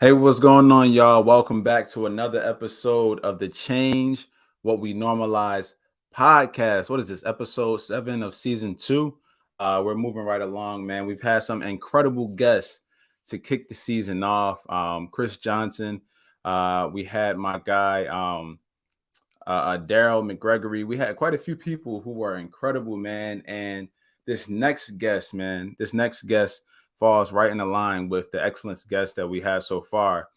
Hey, what's going on, y'all? Welcome back to another episode of the Change What We Normalize podcast. What is this? Episode 7 of season 2. We're moving right along, man. We've had some incredible guests to kick the season off. Chris Johnson. We had my guy, Daryl McGregory. We had quite a few people who were incredible, man. And this next guest, falls right in the line with the excellence guest that we had so far.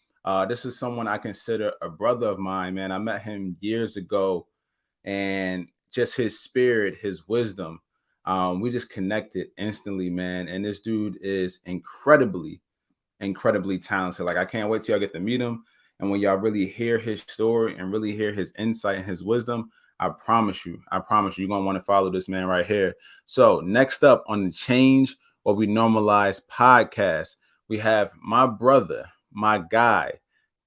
This is someone I consider a brother of mine, man. I met him years ago, and just his spirit, his wisdom, we just connected instantly, man. And this dude is incredibly talented. Like, I can't wait till y'all get to meet him. And when y'all really hear his story and really hear his insight and his wisdom, I promise you, you're going to want to follow this man right here. So next up on the Change What We Normalize podcast, we have my brother, my guy,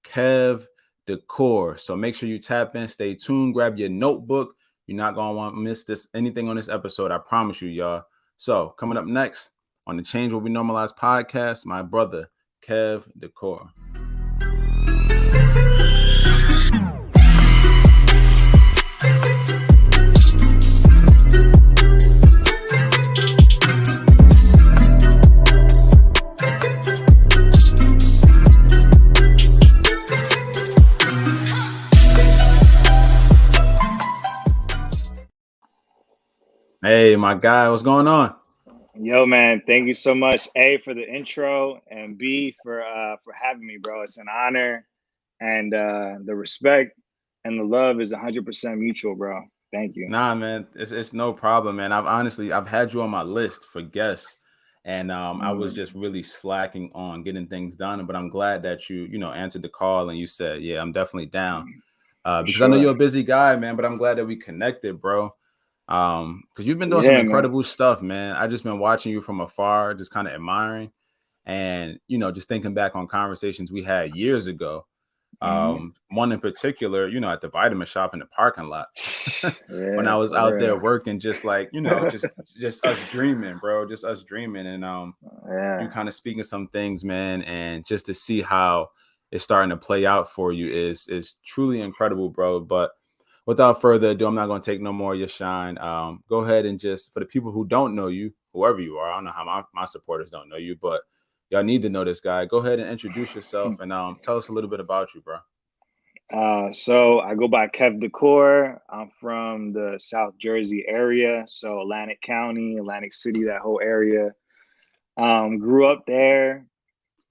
Kev Decor. So make sure you tap in, stay tuned, grab your notebook. You're not going to want to miss anything on this episode. I promise you, y'all. So coming up next on the Change What We Normalize podcast, my brother, Kev Decor. Hey, my guy, what's going on? Yo, man, thank you so much, A, for the intro, and B, for having me, bro. It's an honor, and the respect and the love is 100% mutual, bro. Thank you. Nah, man, it's no problem, man. I've had you on my list for guests, and I was just really slacking on getting things done. But I'm glad that you answered the call and you said, yeah, I'm definitely down. Because I know you're a busy guy, man. But I'm glad that we connected, bro. Because you've been doing some incredible stuff, man. I just been watching you from afar, just kind of admiring, and just thinking back on conversations we had years ago. One in particular, at the vitamin shop in the parking lot when I was out there working, just like, just us dreaming, bro, just us dreaming. And you kind of speaking some things, man, and just to see how it's starting to play out for you is truly incredible, bro. But without further ado, I'm not going to take no more of your shine. Go ahead and just, for the people who don't know you, whoever you are, I don't know how my supporters don't know you, but y'all need to know this guy. Go ahead and introduce yourself and tell us a little bit about you, bro. So I go by Kev Decor. I'm from the South Jersey area, so Atlantic County, Atlantic City, that whole area. Grew up there.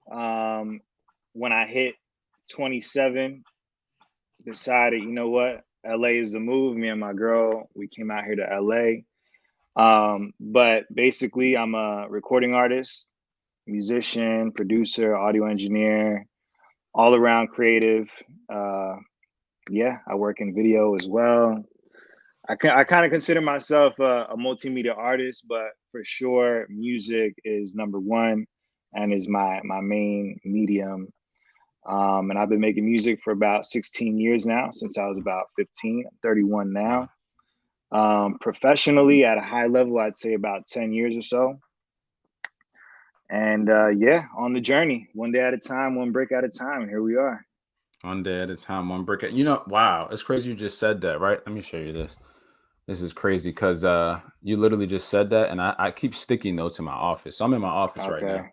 When I hit 27, decided, you know what, LA is the move. Me and my girl, we came out here to LA. But basically, I'm a recording artist, musician, producer, audio engineer, all around creative. I work in video as well. I kind of consider myself a multimedia artist, but for sure, music is number one and is my main medium. And I've been making music for about 16 years now, since I was about 15. I'm 31 now. Professionally, at a high level, I'd say about 10 years or so. And on the journey, one day at a time, one brick at a time. Here we are. One day at a time, one brick at, wow, it's crazy you just said that, right? Let me show you this. This is crazy because you literally just said that, and I keep sticky notes in my office. So I'm in my office right now.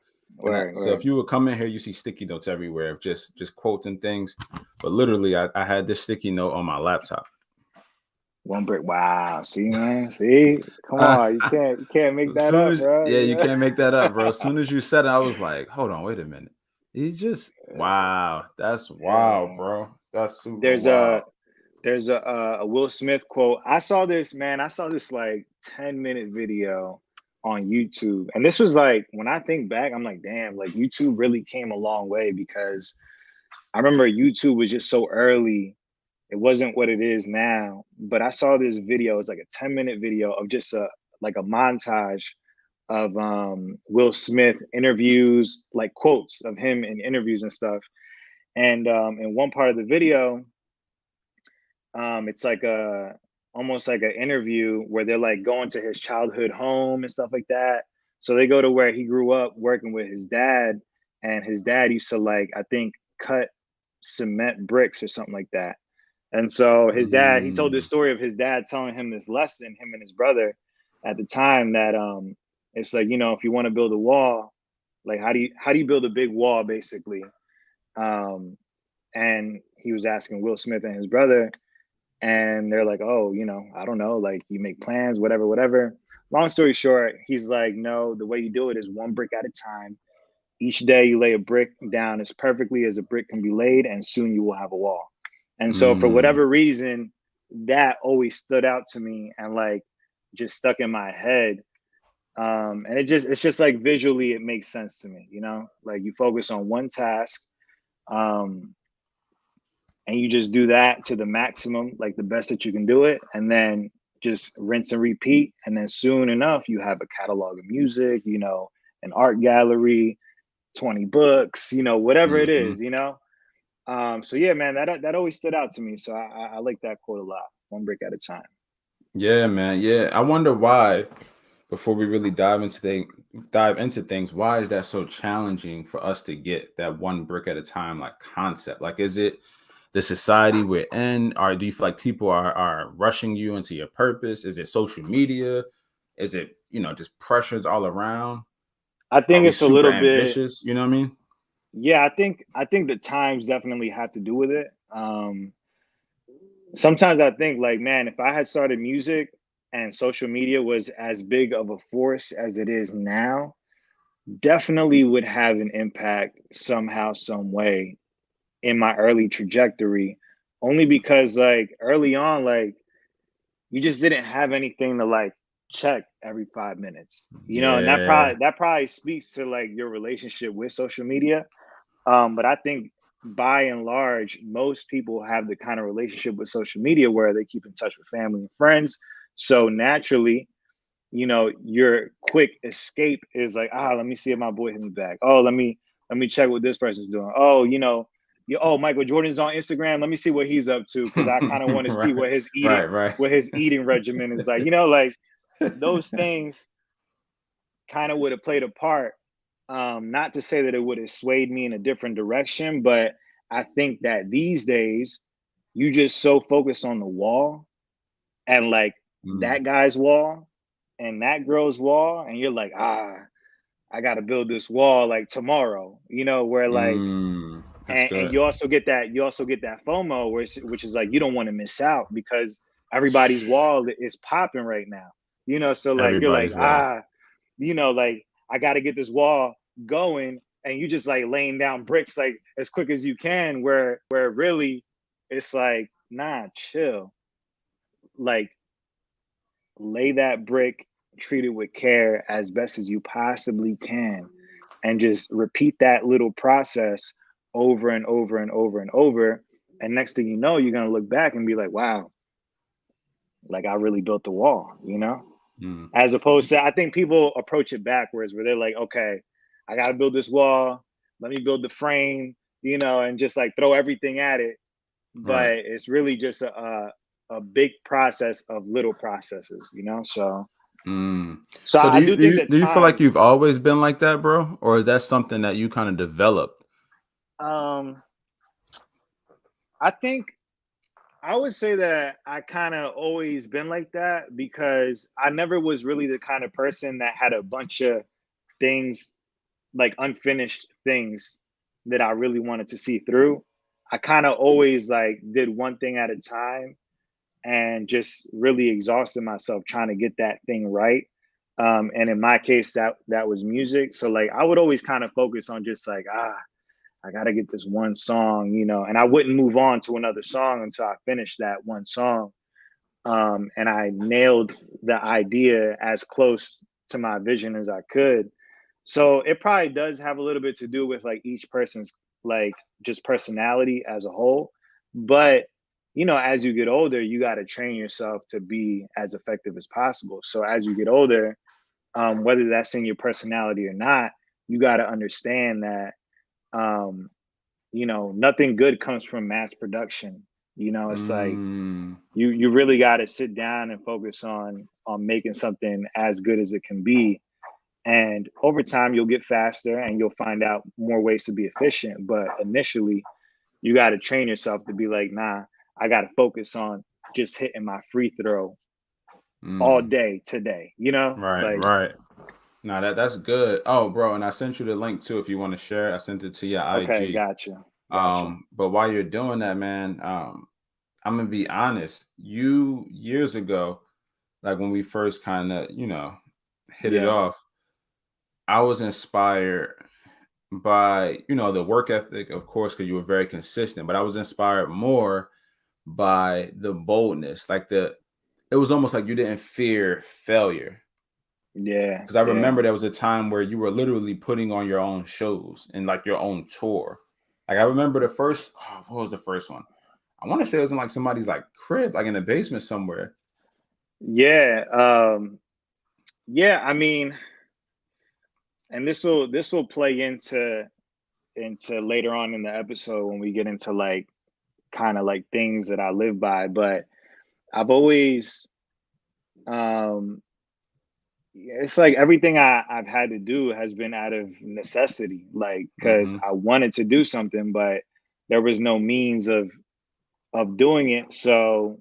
So if you would come in here, you see sticky notes everywhere of just quotes and things. But literally, I had this sticky note on my laptop. One brick. Wow. See, man. See, come on. You can't make that up, bro. Yeah, you can't make that up, bro. As soon as you said it, I was like, hold on, wait a minute. Wow. That's wild, bro. That's super wild. There's a Will Smith quote. I saw this like 10-minute video on YouTube. And this was like, when I think back, I'm like, damn, like YouTube really came a long way, because I remember YouTube was just so early. It wasn't what it is now. But I saw this video. It's like a 10-minute video of just a montage of Will Smith interviews, like quotes of him in interviews and stuff. And in one part of the video, it's like almost like an interview where they're like going to his childhood home and stuff like that. So they go to where he grew up working with his dad, and his dad used to, like, I think cut cement bricks or something like that. And so his dad, he told this story of his dad telling him this lesson, him and his brother at the time, that it's like, you know, if you want to build a wall, like how do you build a big wall, basically? And he was asking Will Smith and his brother, and they're like, oh, you know, I don't know, like you make plans, whatever. Long story short, he's like, no, the way you do it is one brick at a time. Each day you lay a brick down as perfectly as a brick can be laid, and soon you will have a wall. And so for whatever reason, that always stood out to me and like just stuck in my head. And it's just like visually it makes sense to me, you know, like you focus on one task, and you just do that to the maximum, like the best that you can do it, and then just rinse and repeat. And then soon enough, you have a catalog of music, you know, an art gallery, 20 books, you know, whatever it is, you know. So yeah, man, that always stood out to me. So I like that quote a lot. One brick at a time. Yeah, man. Yeah, I wonder why. Before we really dive into things, why is that so challenging for us to get that one brick at a time like concept? Like, is it the society we're in, or do you feel like people are rushing you into your purpose? Is it social media? Is it, you know, just pressures all around? I Are think we it's a super little bit. ambitious? You know what I mean? Yeah, I think the times definitely have to do with it. Sometimes I think like, man, if I had started music and social media was as big of a force as it is now, definitely would have an impact somehow, some way in my early trajectory. Only because like early on, like you just didn't have anything to like check every 5 minutes, you know, and Yeah. that probably speaks to like your relationship with social media. But I think by and large, most people have the kind of relationship with social media where they keep in touch with family and friends. So naturally, you know, your quick escape is like, let me see if my boy hit me back. Oh, let me check what this person's doing. Oh, you know, oh, Michael Jordan's on Instagram. Let me see what he's up to, because I kind of want to see Right. Right. what his eating regimen is like. You know, like those things kind of would have played a part. Not to say that it would have swayed me in a different direction, but I think that these days you just so focus on the wall and like Mm. that guy's wall and that girl's wall, and you're like, I got to build this wall like tomorrow, you know, where like, That's and good. you also get that FOMO, which is like you don't want to miss out because everybody's wall is popping right now, you know. So like you're like, Everybody's well. you know, like I got to get this wall going, and you just like laying down bricks like as quick as you can. Where really, it's like, nah, chill. Like lay that brick, treat it with care as best as you possibly can, and just repeat that little process over and over and over and over. And next thing you know, you're gonna look back and be like, wow, like I really built the wall, you know? Mm. As opposed to, I think people approach it backwards where they're like, okay, I got to build this wall. Let me build the frame, you know, and just like throw everything at it. But Right. it's really just a big process of little processes, you know? Mm. So So I do think that do you feel like times, you've always been like that, bro? Or is that something that you kind of developed? um, I think I would say that I kind of always been like that because I never was really the kind of person that had a bunch of things, like unfinished things that I really wanted to see through. I kind of always like did one thing at a time and just really exhausted myself trying to get that thing right. And in my case, that was music. So like I would always kind of focus on just like, I gotta get this one song, you know, and I wouldn't move on to another song until I finished that one song. And I nailed the idea as close to my vision as I could. So it probably does have a little bit to do with like each person's like just personality as a whole. But you know, as you get older, you got to train yourself to be as effective as possible. So as you get older, whether that's in your personality or not, you got to understand that um, you know, nothing good comes from mass production. You know, it's like Mm. you really got to sit down and focus on making something as good as it can be, And over time, you'll get faster and you'll find out more ways to be efficient. But initially, you got to train yourself to be like, nah, I got to focus on just hitting my free throw all day today, you know? Right, Like, right. Now that's good. Oh, bro, and I sent you the link too if you want to share it. I sent it to your okay, IG. gotcha. But while you're doing that, man, I'm gonna be honest. You years ago, like when we first kind of, hit it Yeah, off, I was inspired by, the work ethic, of course, because you were very consistent, but I was inspired more by the boldness. It was almost like you didn't fear failure. yeah, Because I yeah, remember there was a time where you were literally putting on your own shows and like your own tour. Like I remember the first, what was the first one? I want to say it was in like somebody's like crib, like in the basement somewhere. yeah. Yeah, I mean, and this will play into later on in the episode when we get into like kind of like things that I live by. But I've always um it's like everything I've had to do has been out of necessity, like because Mm-hmm. I wanted to do something, but there was no means of doing it. So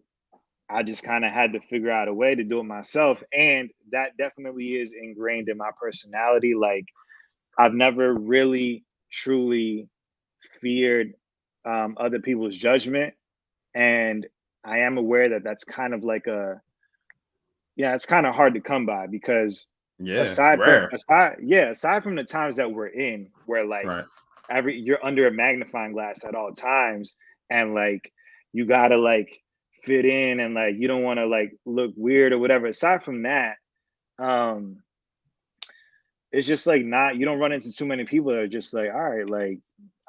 I just kind of had to figure out a way to do it myself. And that definitely is ingrained in my personality. Like I've never really truly feared other people's judgment. And I am aware that that's kind of like yeah, it's kind of hard to come by because Yeah, it's rare. aside from the times that we're in where like Right. you're under a magnifying glass at all times and like you gotta like fit in and like you don't want to like look weird or whatever. Aside from that, um it's just like not you don't run into too many people that are just like, all right, like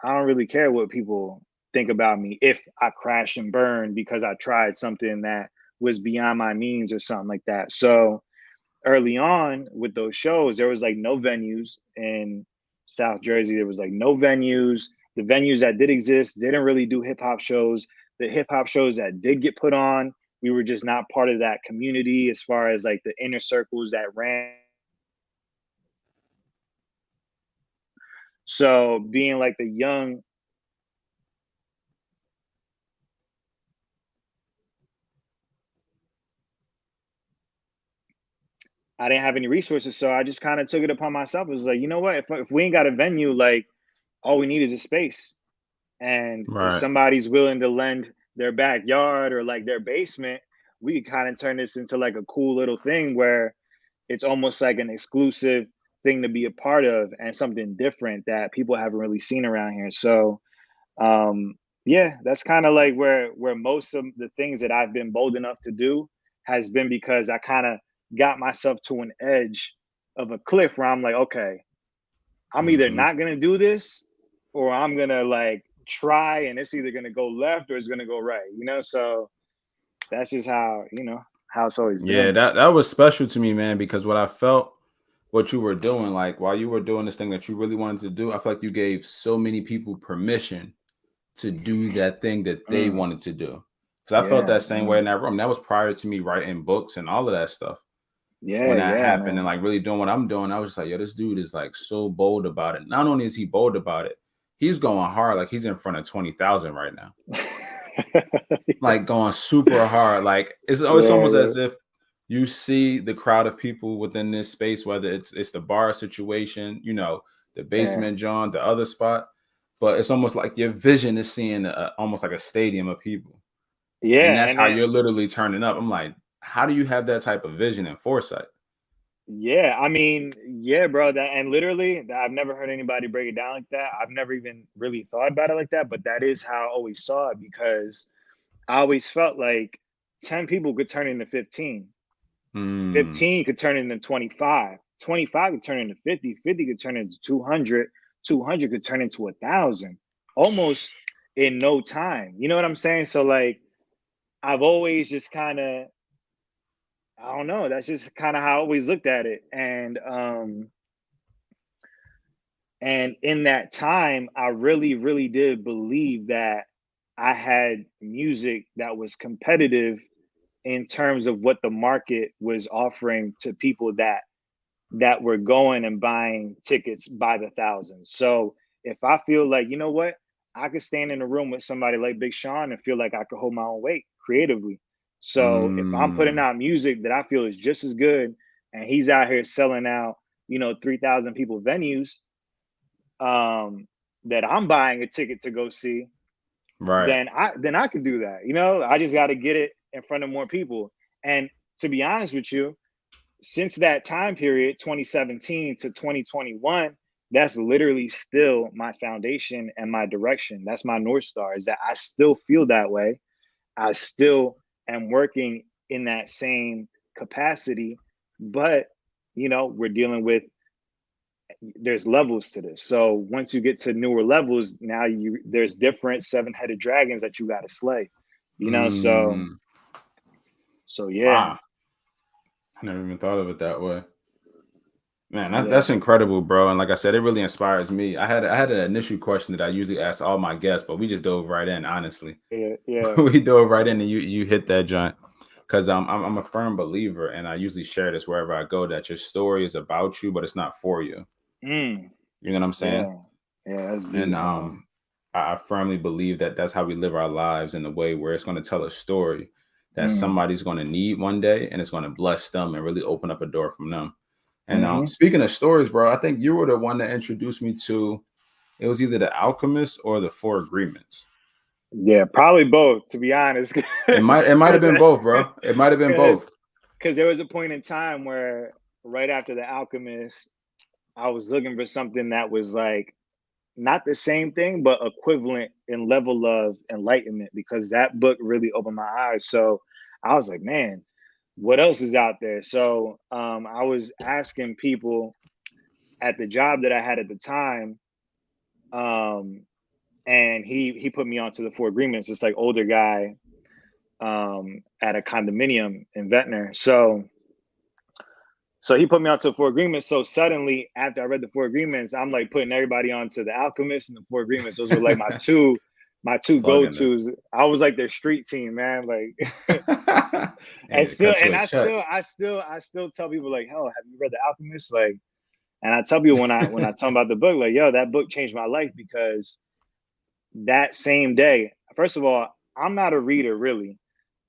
I don't really care what people think about me if I crash and burn because I tried something that was beyond my means or something like that. So early on with those shows, there was like no venues in South Jersey. There was like no venues. The venues that did exist didn't really do hip hop shows. The hip hop shows that did get put on, we were just not part of that community as far as like the inner circles that ran. So being like the young, I didn't have any resources, so I just kind of took it upon myself. It was like, you know what? If we ain't got a venue, like all we need is a space. And if Right. somebody's willing to lend their backyard or like their basement, we could kind of turn this into like a cool little thing where it's almost like an exclusive thing to be a part of and something different that people haven't really seen around here. So um yeah, that's kind of like where most of the things that I've been bold enough to do has been because I kind of got myself to an edge of a cliff where I'm like, okay, I'm either Mm-hmm. not gonna do this or I'm gonna like try and it's either gonna go left or it's gonna go right, you know? So that's just how, how it's always Yeah, been. that was special to me, man, because what I felt what you were doing, like while you were doing this thing that you really wanted to do, I feel like you gave so many people permission to do that thing that they Mm, wanted to do. Because I felt yeah, that same way in that room. That was prior to me writing books and all of that stuff. yeah, When that yeah, happened and man. like really doing what I'm doing, I was just like, yo, this dude is like so bold about it. Not only is he bold about it, he's going hard. Like he's in front of 20,000 right now. Like going super hard. Like it's Yeah, almost yeah, as if you see the crowd of people within this space, whether it's the bar situation, the yeah, basement, John, the other spot, but it's almost like your vision is seeing almost like a stadium of people, and yeah, that's and how then you're literally turning up. I'm like, how do you have that type of vision and foresight? yeah, I mean, yeah, bro. That and literally, I've never heard anybody break it down like that. I've never even really thought about it like that, but that is how I always saw it because I always felt like 10 people could turn into 15. Mm, 15 could turn into 25. 25 could turn into 50. 50 could turn into 200. 200 could turn into 1,000 almost in no time. You know what I'm saying? So, like, I've always just kind of, I don't know, that's just kind of how I always looked at it. And in that time, I really, really did believe that I had music that was competitive in terms of what the market was offering to people that that were going and buying tickets by the thousands. So if I feel like, you know what, I could stand in a room with somebody like Big Sean and feel like I could hold my own weight creatively. So if I'm putting out music that I feel is just as good, and he's out here selling out, 3,000 people venues, that I'm buying a ticket to go see, Right. then I can do that. I just got to get it in front of more people. And to be honest with you, since that time period, 2017 to 2021, that's literally still my foundation and my direction. That's my North Star, is that I still feel that way. I still am working in that same capacity, but we're dealing with, there's levels to this. So once you get to newer levels, now there's different seven-headed dragons that you got to slay, so yeah. Wow. I never even thought of it that way. Man, Yeah. that's incredible, bro. And like I said, it really inspires me. I had an initial question that I usually ask all my guests, but we just dove right in, honestly. Yeah. We dove right in and you hit that joint. Because I'm a firm believer, and I usually share this wherever I go, that your story is about you, but it's not for you. You know what I'm saying? Yeah, that's deep. And I firmly believe that that's how we live our lives, in a way where it's going to tell a story that somebody's going to need one day, and it's going to bless them and really open up a door from them. And speaking of stories, bro, I think you were the one that introduced me to, it was either The Alchemist or The Four Agreements. Yeah, probably both, to be honest. It might have been both, bro. It might have been both. Because there was a point in time where right after The Alchemist, I was looking for something that was like not the same thing, but equivalent in level of enlightenment, because that book really opened my eyes. So I was like, man, what else is out there? So I was asking people at the job that I had at the time, and he put me onto the Four Agreements. It's like older guy at a condominium in Ventnor. So he put me onto the Four Agreements. So suddenly, after I read the Four Agreements, I'm like putting everybody onto The Alchemist and the Four Agreements. Those were like my two go-tos. I was like their street team, man. Like, I still tell people like, "Hell, have you read The Alchemist?" Like, and I tell people when I talk about the book, like, "Yo, that book changed my life," because that same day, first of all, I'm not a reader really.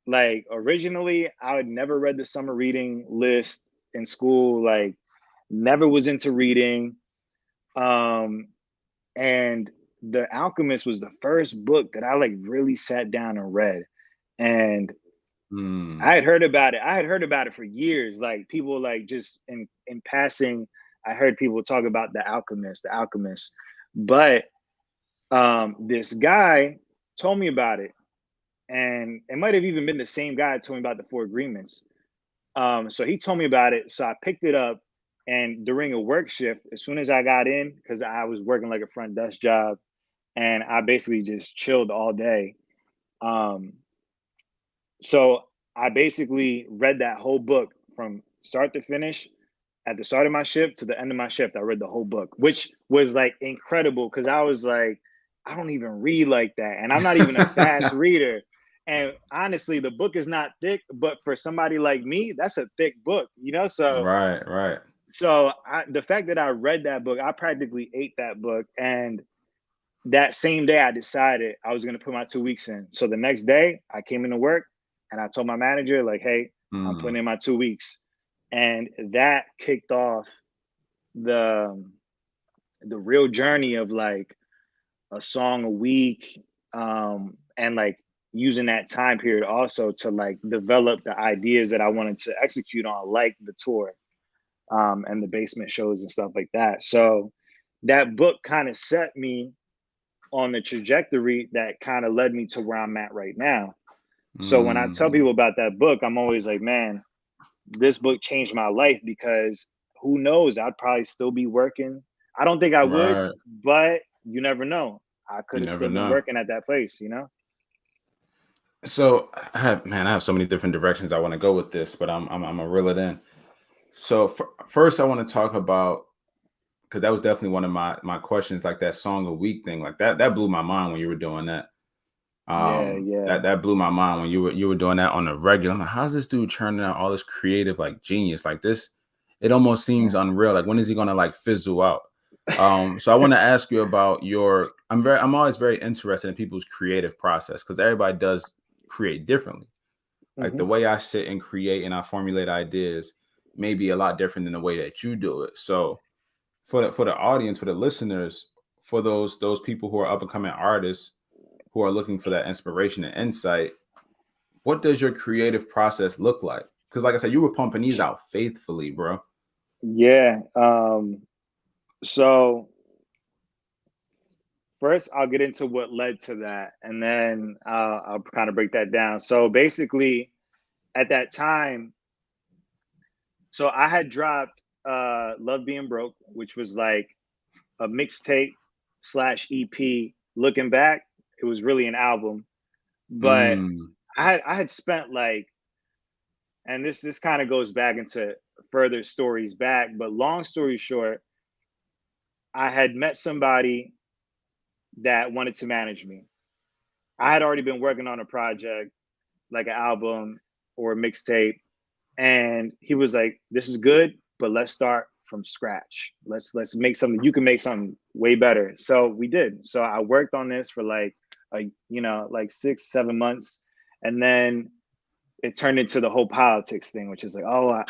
Like, originally, I had never read the summer reading list in school. Like, never was into reading. And The Alchemist was the first book that I like really sat down and read. And I had heard about it. I had heard about it for years. Like, people like just in passing, I heard people talk about The Alchemist. But this guy told me about it. And it might have even been the same guy that told me about the Four Agreements. So he told me about it. So I picked it up, and during a work shift, as soon as I got in, because I was working like a front desk job, and I basically just chilled all day. So I basically read that whole book from start to finish. At the start of my shift to the end of my shift, I read the whole book, which was like incredible, because I was like, I don't even read like that. And I'm not even a fast reader. And honestly, the book is not thick, but for somebody like me, that's a thick book, So Right. So the fact that I read that book, I practically ate that book. And that same day, I decided I was going to put my 2 weeks in. So the next day, I came into work and I told my manager, like, hey, I'm putting in my 2 weeks. And that kicked off the real journey of like a song a week, and like using that time period also to like develop the ideas that I wanted to execute on, like the tour, and the basement shows and stuff like that. So that book kind of set me on the trajectory that kind of led me to where I'm at right now. So when I tell people about that book, I'm always like, man, this book changed my life, because who knows, I'd probably still be working. I don't think I would, but you never know. I could have still been working at that place, So I have so many different directions I want to go with this, but I'm gonna reel it in. So first, I want to talk about, because that was definitely one of my questions, like that song a week thing, like that blew my mind when you were doing that. That blew my mind when you were doing that on a regular. I'm like, how's this dude churning out all this creative like genius like this? it almost seems unreal. Like, when is he gonna like fizzle out? So I want to ask you about your. I'm always very interested in people's creative process, because everybody does create differently. Like the way I sit and create and I formulate ideas may be a lot different than the way that you do it. So for the audience, for the listeners, for those people who are up and coming artists who are looking for that inspiration and insight, what does your creative process look like? Because like I said, you were pumping these out faithfully, bro. Yeah. So first, I'll get into what led to that, and then I'll kind of break that down. So basically, at that time, so I had dropped Love Being Broke, which was like a mixtape slash EP. Looking back, it was really an album, but I had spent like, and this kind of goes back into further stories back, but long story short, I had met somebody that wanted to manage me. I had already been working on a project, like an album or a mixtape, and he was like, "This is good, but let's start from scratch. Let's make something. You can make something way better." So we did. So I worked on this for like like 6-7 months, and then it turned into the whole politics thing, which is like, oh,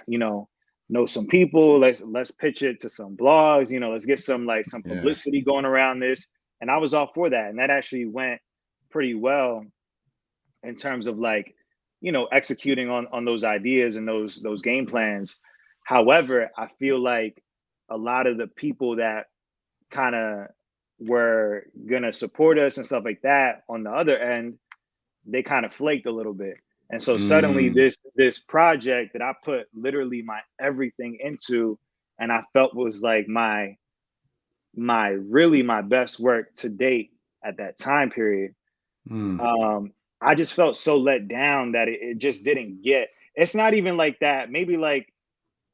know some people. Let's pitch it to some blogs. Let's get some publicity going around this. And I was all for that, and that actually went pretty well in terms of like, executing on those ideas and those game plans. However, I feel like a lot of the people that kind of were gonna support us and stuff like that on the other end, they kind of flaked a little bit. And so suddenly this project that I put literally my everything into, and I felt was like my really my best work to date at that time period. I just felt so let down that it just didn't get. It's not even like that. Maybe like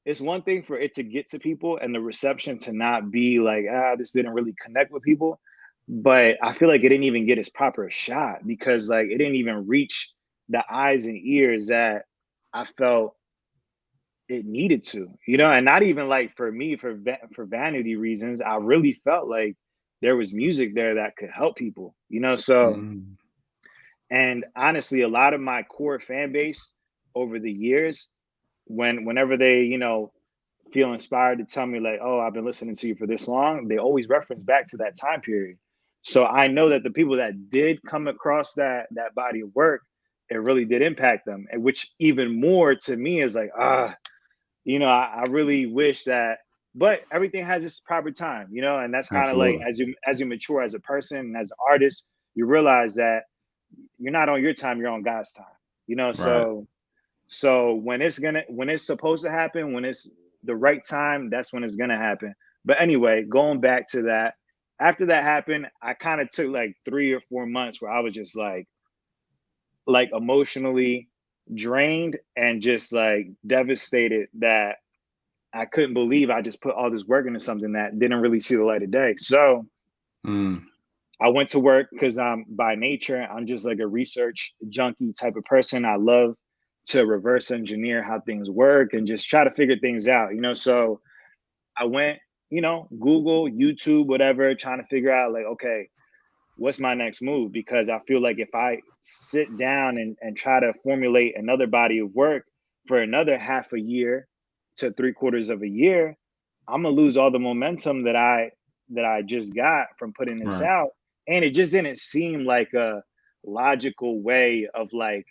it's one thing for it to get to people and the reception to not be like, this didn't really connect with people. But I feel like it didn't even get its proper shot because like it didn't even reach the eyes and ears that I felt it needed to, and not even like for me, for vanity reasons. I really felt like there was music there that could help people, so. And honestly, a lot of my core fan base over the years, whenever they, feel inspired to tell me like, oh, I've been listening to you for this long, they always reference back to that time period. So I know that the people that did come across that body of work, it really did impact them. And which even more to me is like, I really wish that, but everything has its proper time, and that's kind of like Absolutely. as you mature as a person and as an artist, you realize that you're not on your time, you're on God's time, Right. so when it's supposed to happen, when it's the right time, that's when it's gonna happen. But anyway, going back to that, after that happened, I kind of took like 3 or 4 months where I was just like emotionally drained and just like devastated that I couldn't believe I just put all this work into something that didn't really see the light of day. So I went to work because by nature, I'm just like a research junkie type of person. I love to reverse engineer how things work and just try to figure things out, So I went, Google, YouTube, whatever, trying to figure out like, okay, what's my next move? Because I feel like if I sit down and try to formulate another body of work for another half a year to 3/4 of a year, I'm gonna lose all the momentum that I just got from putting this Right. out. And it just didn't seem like a logical way of like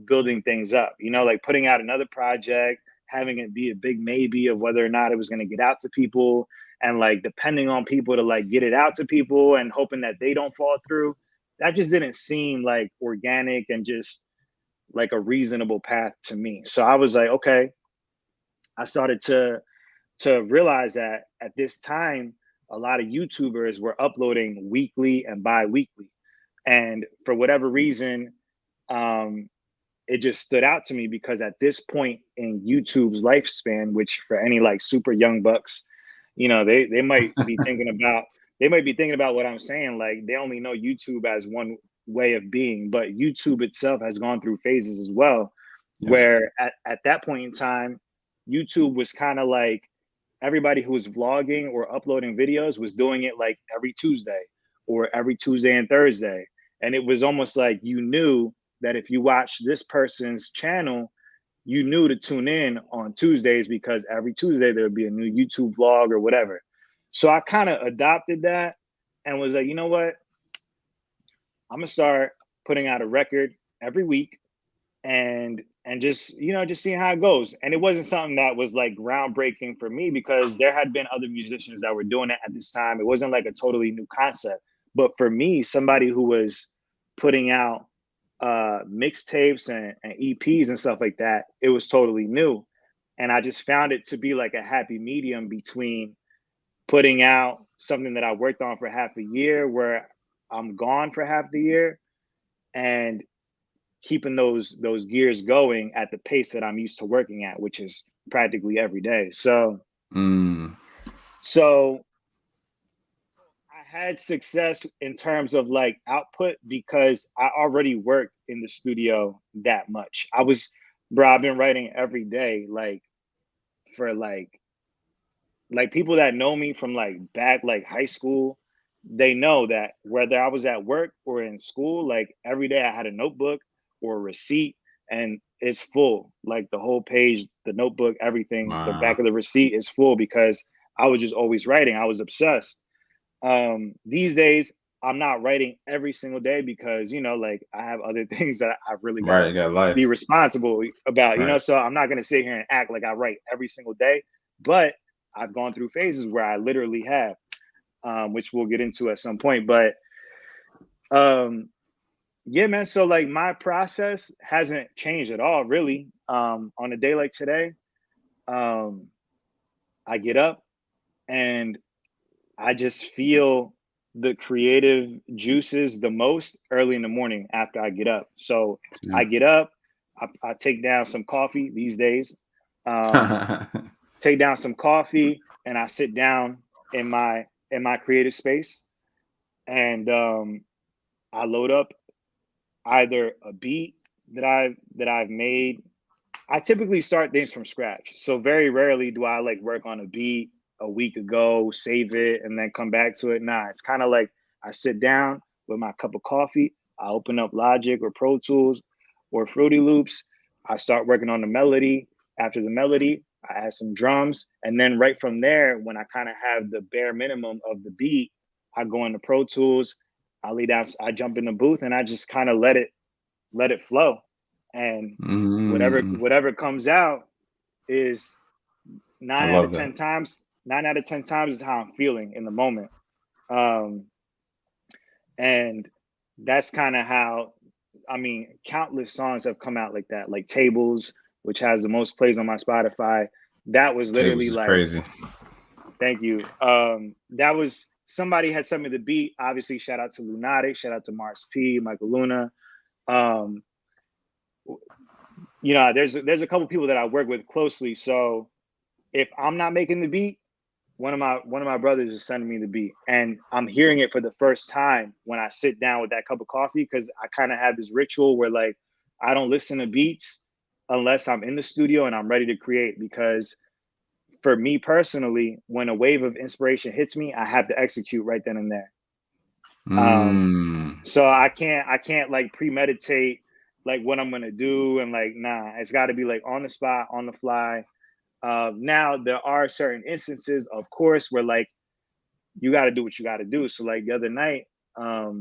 building things up, like putting out another project, having it be a big maybe of whether or not it was going to get out to people, and like depending on people to like get it out to people and hoping that they don't fall through. That just didn't seem like organic and just like a reasonable path to me. So I was like, okay, I started to realize that at this time, a lot of YouTubers were uploading weekly and bi-weekly. And for whatever reason, um, it just stood out to me because at this point in YouTube's lifespan, which for any like super young bucks, they might be thinking about what I'm saying. Like they only know YouTube as one way of being, but YouTube itself has gone through phases as well, Yeah. where at that point in time, YouTube was kind of like everybody who was vlogging or uploading videos was doing it like every Tuesday or every Tuesday and Thursday. And it was almost like you knew that if you watch this person's channel, you knew to tune in on Tuesdays because every Tuesday there would be a new YouTube vlog or whatever. So I kind of adopted that and was like, you know what? I'm gonna start putting out a record every week and just, you know, just seeing how it goes. And it wasn't something that was like groundbreaking for me because there had been other musicians that were doing it at this time. It wasn't like a totally new concept. But for me, somebody who was putting out mixtapes and EPs and stuff like that, it was totally new. And I just found it to be like a happy medium between putting out something that I worked on for half a year where I'm gone for half the year and keeping those gears going at the pace that I'm used to working at, which is practically every day. So so I had success in terms of like output because I already worked in the studio that much. I've been writing every day, like for like people that know me from like back like high school, they know that whether I was at work or in school, like every day I had a notebook or a receipt and it's full. Like the whole page, the notebook, everything, the back of the receipt is full because I was just always writing. I was obsessed. These days, I'm not writing every single day because, you know, like I have other things that I really got to be responsible about, you know, so I'm not going to sit here and act like I write every single day, but I've gone through phases where I literally have, which we'll get into at some point. But yeah, man. So like my process hasn't changed at all, really. On a day like today, I get up and I just feel the creative juices the most early in the morning after I get up. So I get up, I take down some coffee these days. Take down some coffee and I sit down in my creative space and I load up either a beat that I've made. I typically start things from scratch. So very rarely do I like work on a beat a week ago, save it, and then come back to it. Nah, it's kind of like I sit down with my cup of coffee, I open up Logic or Pro Tools or Fruity Loops. I start working on the melody. After the melody, I add some drums. And then right from there, when I kind of have the bare minimum of the beat, I go into Pro Tools, I jump in the booth and I just kind of let it flow. And whatever comes out is 9 out of 10 times is how I'm feeling in the moment. And that's kind of how, I mean, countless songs have come out like that, like Tables, which has the most plays on my Spotify. That was literally like crazy. Thank you. That was somebody had sent me the beat. Obviously, shout out to Lunatic, shout out to Mars P, Michael Luna. You know, there's a couple people that I work with closely. So if I'm not making the beat, one of my brothers is sending me the beat, and I'm hearing it for the first time when I sit down with that cup of coffee, because I kind of have this ritual where like I don't listen to beats unless I'm in the studio and I'm ready to create, because for me personally, when a wave of inspiration hits me, I have to execute right then and there. So I can't like premeditate like what I'm gonna do, and like nah, it's got to be like on the spot, on the fly. Now there are certain instances, of course, where like you got to do what you got to do. So like the other night, I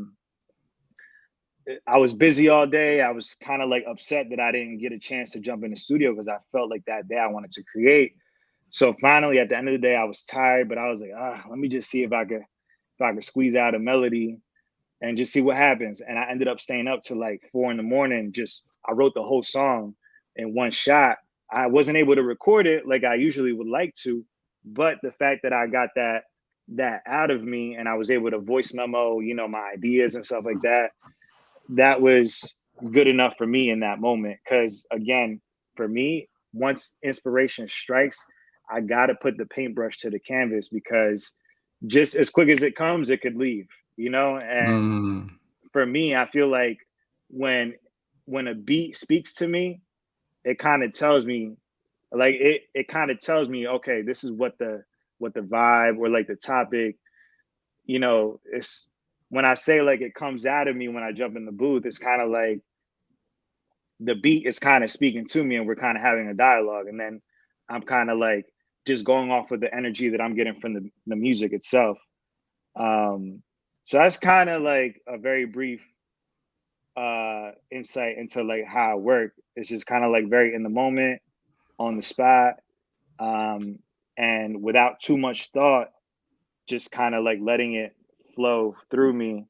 was busy all day. I was kind of like upset that I didn't get a chance to jump in the studio because I felt like that day I wanted to create. So finally, at the end of the day, I was tired, but I was like, let me just see if I could squeeze out a melody and just see what happens. And I ended up staying up to like 4 a.m. I wrote the whole song in one shot. I wasn't able to record it like I usually would like to, but the fact that I got that out of me and I was able to voice memo, you know, my ideas and stuff like that, that was good enough for me in that moment. Because again, for me, once inspiration strikes, I got to put the paintbrush to the canvas, because just as quick as it comes, it could leave, you know? And for me, I feel like when a beat speaks to me, it kind of tells me Like it kind of tells me, okay, this is what the vibe or like the topic, it's when I say like it comes out of me when I jump in the booth, it's kind of like the beat is kind of speaking to me and we're kind of having a dialogue. And then I'm kind of like just going off of the energy that I'm getting from the music itself. So that's kind of like a very brief insight into like how I work. It's just kind of like very in the moment, on the spot, and without too much thought, just kind of like letting it flow through me.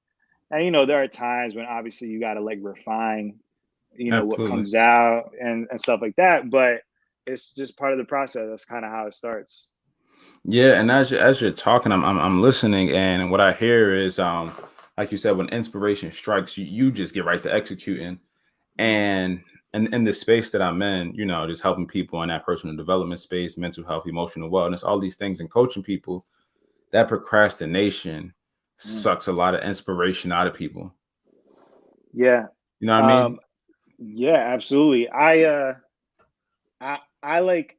And there are times when obviously you got to like refine, what Absolutely. comes out and stuff like that. But it's just part of the process. That's kind of how it starts. Yeah, and as you're talking, I'm listening, and what I hear is like you said, when inspiration strikes you, you just get right to executing. And in the space that I'm in, just helping people in that personal development space, mental health, emotional wellness, all these things, and coaching people, that procrastination sucks a lot of inspiration out of people. Yeah. You know what I mean? Yeah, absolutely. I like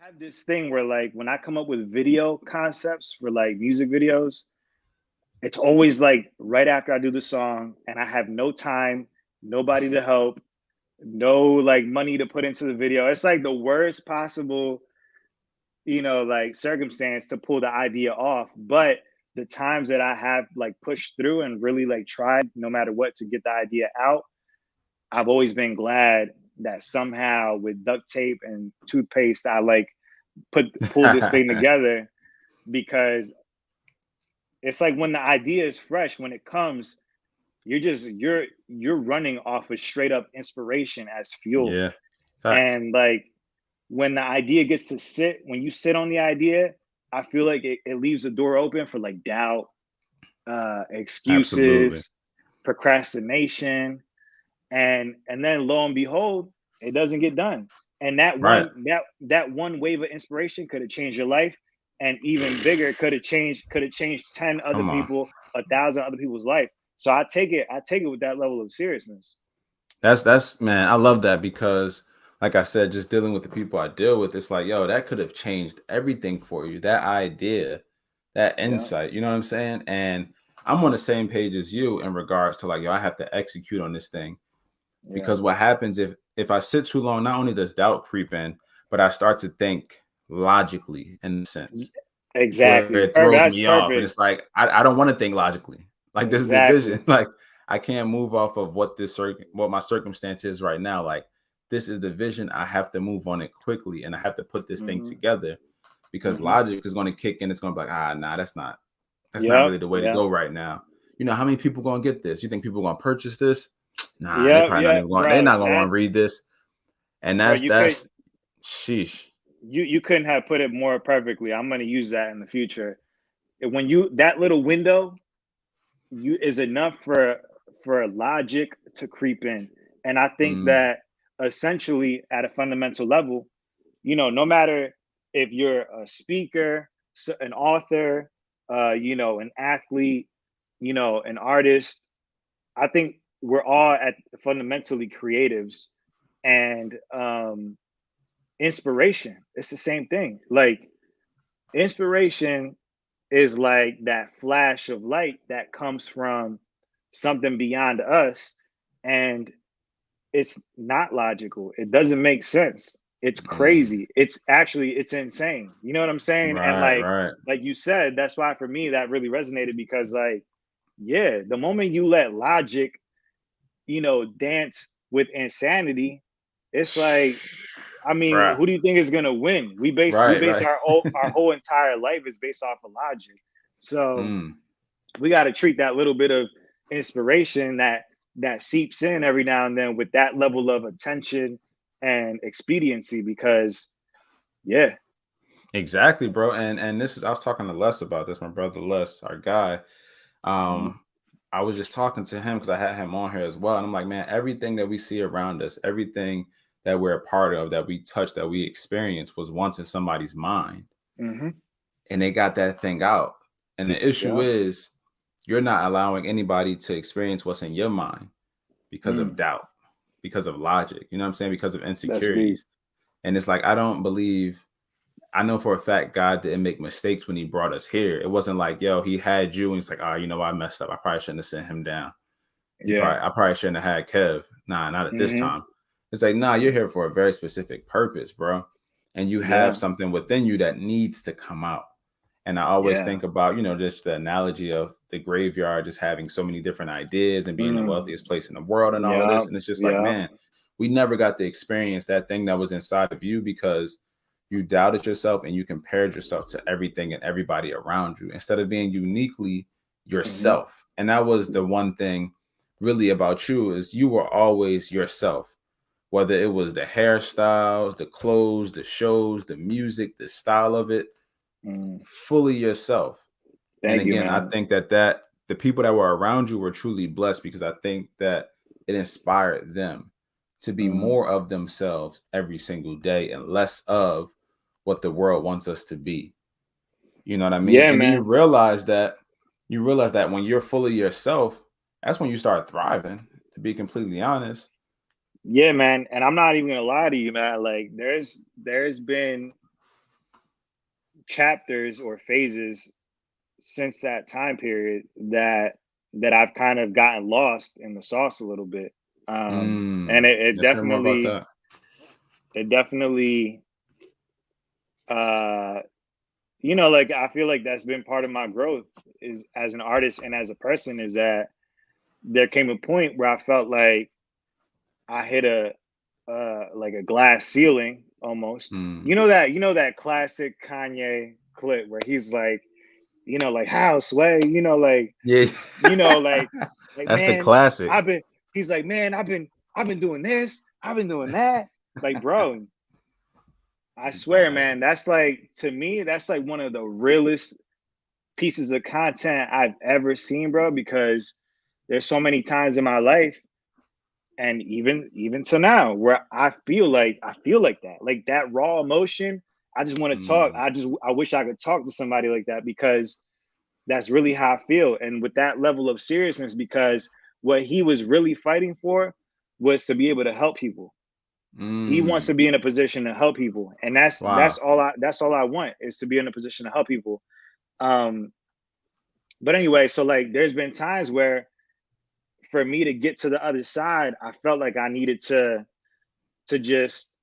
I have this thing where like when I come up with video concepts for like music videos, it's always like right after I do the song and I have no time, nobody to help, no like money to put into the video. It's like the worst possible, like circumstance to pull the idea off. But the times that I have like pushed through and really like tried no matter what to get the idea out, I've always been glad that somehow with duct tape and toothpaste, I like pulled this thing together, because it's like when the idea is fresh, when it comes, you're running off of straight up inspiration as fuel. Yeah, facts. And like when the idea gets to sit, when you sit on the idea, I feel like it leaves the door open for like doubt, Absolutely. excuses, procrastination, and then lo and behold, it doesn't get done. And Right. that one wave of inspiration could have changed your life, and even bigger, could have changed 10 other Come on. people, 1,000 other people's life. So I take it with that level of seriousness. That's man, I love that because like I said, just dealing with the people I deal with, it's like, yo, that could have changed everything for you. That idea, that Yeah, insight, you know what I'm saying? And I'm on the same page as you in regards to like, yo, I have to execute on this thing. yeah, Because what happens if I sit too long, not only does doubt creep in, but I start to think logically in a sense where exactly. it throws That's me off. And perfect. it's like I don't want to think logically. Like this is the vision. Exactly. Like I can't move off of what my circumstance is right now. Like this is the vision. I have to move on it quickly and I have to put this thing Hmm. together because Hmm. logic is going to kick in. It's going to be like, nah, that's not Yep. really the way to Yep. go right now. How many people going to get this? You think people going to purchase this? Nah, they Yep. probably not Yep. even going. They're Bro, not going to want to that's read this. And bro. that's sheesh. You couldn't have put it more perfectly. I'm gonna use that in the future. When you that little window you is enough for logic to creep in. And I think Mm, that essentially at a fundamental level, no matter if you're a speaker, an author, an athlete, an artist, I think we're all at fundamentally creatives. And inspiration, it's the same thing. Like inspiration is like that flash of light that comes from something beyond us, and it's not logical, it doesn't make sense, it's mm, crazy, it's insane, you know what I'm saying? And right, right. like you said, that's why for me that really resonated, because like, yeah, the moment you let logic, dance with insanity, it's like, I mean, Bruh. who do you think is gonna win? We Right, base right. our whole entire life is based off of logic. So Mm, we got to treat that little bit of inspiration that seeps in every now and then with that level of attention and expediency, because yeah. exactly, bro. And this is I was talking to Les about this, my brother Les, our guy. Mhm. Um, I was just talking to him because I had him on here as well. And I'm like, man, everything that we see around us, everything that we're a part of, that we touch, that we experience was once in somebody's mind. Mhm. And they got that thing out. And the issue Yeah. is you're not allowing anybody to experience what's in your mind because of Mm. doubt, because of logic, you know what I'm saying? Because of That's deep. insecurities. And it's like, I don't believe, I know for a fact God didn't make mistakes when he brought us here. It wasn't like, yo, he had you and he's like, oh, you know, I messed up. I probably shouldn't have sent him down. Yeah. I probably shouldn't have had Kev. Nah, not at this Mm-hmm. time. It's like, nah, you're here for a very specific purpose, bro. And you have Yeah. something within you that needs to come out. And I always Yeah. think about, you know, just the analogy of the graveyard, just having so many different ideas and being the wealthiest place in the world and all of Yeah. this. And it's just like, Yeah. man, we never got to experience that thing that was inside of you because you doubted yourself and you compared yourself to everything and everybody around you instead of being uniquely Mm-hmm. yourself. And that was the one thing really about you, is you were always yourself, whether it was the hairstyles, the clothes, the shows, the music, the style of it, Mm. fully yourself. And Thank you, again, I man. think that the people that were around you were truly blessed because I think that it inspired them to be Mm. more of themselves every single day and less of what the world wants us to be. You know what I mean? Yeah, And then man. you realize that when you're fully yourself, that's when you start thriving, to be completely honest. Yeah, man. And I'm not even gonna lie to you, man. Like there's been chapters or phases since that time period that I've kind of gotten lost in the sauce a little bit. And Let's hear more about that. it definitely uh you know, like I feel like that's been part of my growth is as an artist and as a person is that there came a point where I felt like I hit a like a glass ceiling almost. Mm. You know that classic Kanye clip where he's like, you know, like how sway, you know, Yeah. you know, like That's the man, classic. I've been he's like, man, I've been doing this, I've been doing that. Like, bro, I swear, Dog. man, that's like to me, that's like one of the realest pieces of content I've ever seen, bro, because there's so many times in my life and even to now where I feel like that. Like that raw emotion. I just want to talk. Mm. I wish I could talk to somebody like that because that's really how I feel. And with that level of seriousness, because what he was really fighting for was to be able to help people. He wants Mm. to be in a position to help people. And Wow. that's all I want is to be in a position to help people. Um, but anyway, so like there's been times where for me to get to the other side, I felt like I needed to just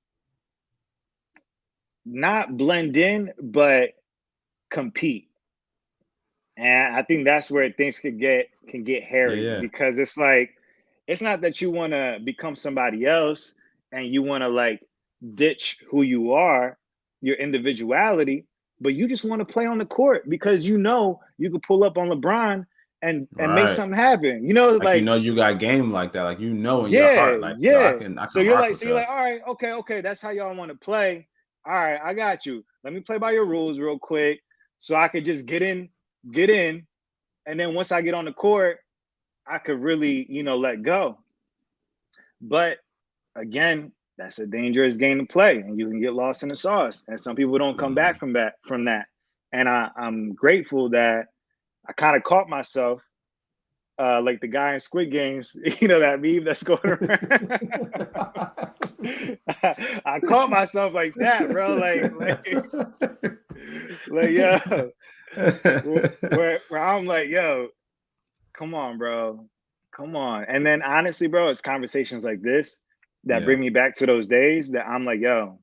not blend in, but compete. And I think that's where things can get Yeah, hairy yeah. because it's like it's not that you want to become somebody else and you want to like ditch who you are, your individuality, but you just want to play on the court because you know you could pull up on LeBron and make Right. something happen. You know, Like, you like know, you got game like that. Like, you know, in your yeah, heart, like, yo, yeah. I can rock with So you're that. like, all right, okay, that's how y'all want to play. All right, I got you. Let me play by your rules real quick so I could just get in, and then once I get on the court, I could really, you know, let go. But again, that's a dangerous game to play, and you can get lost in the sauce. And some people don't come back Mm. from that. And I'm grateful that I kind of caught myself like the guy in Squid Games, you know, that meme that's going around. I caught myself like that, bro. Like, yo, where I'm like, yo, come on, bro, come on. And then honestly, bro, it's conversations like this that Yeah. bring me back to those days that I'm like, yo,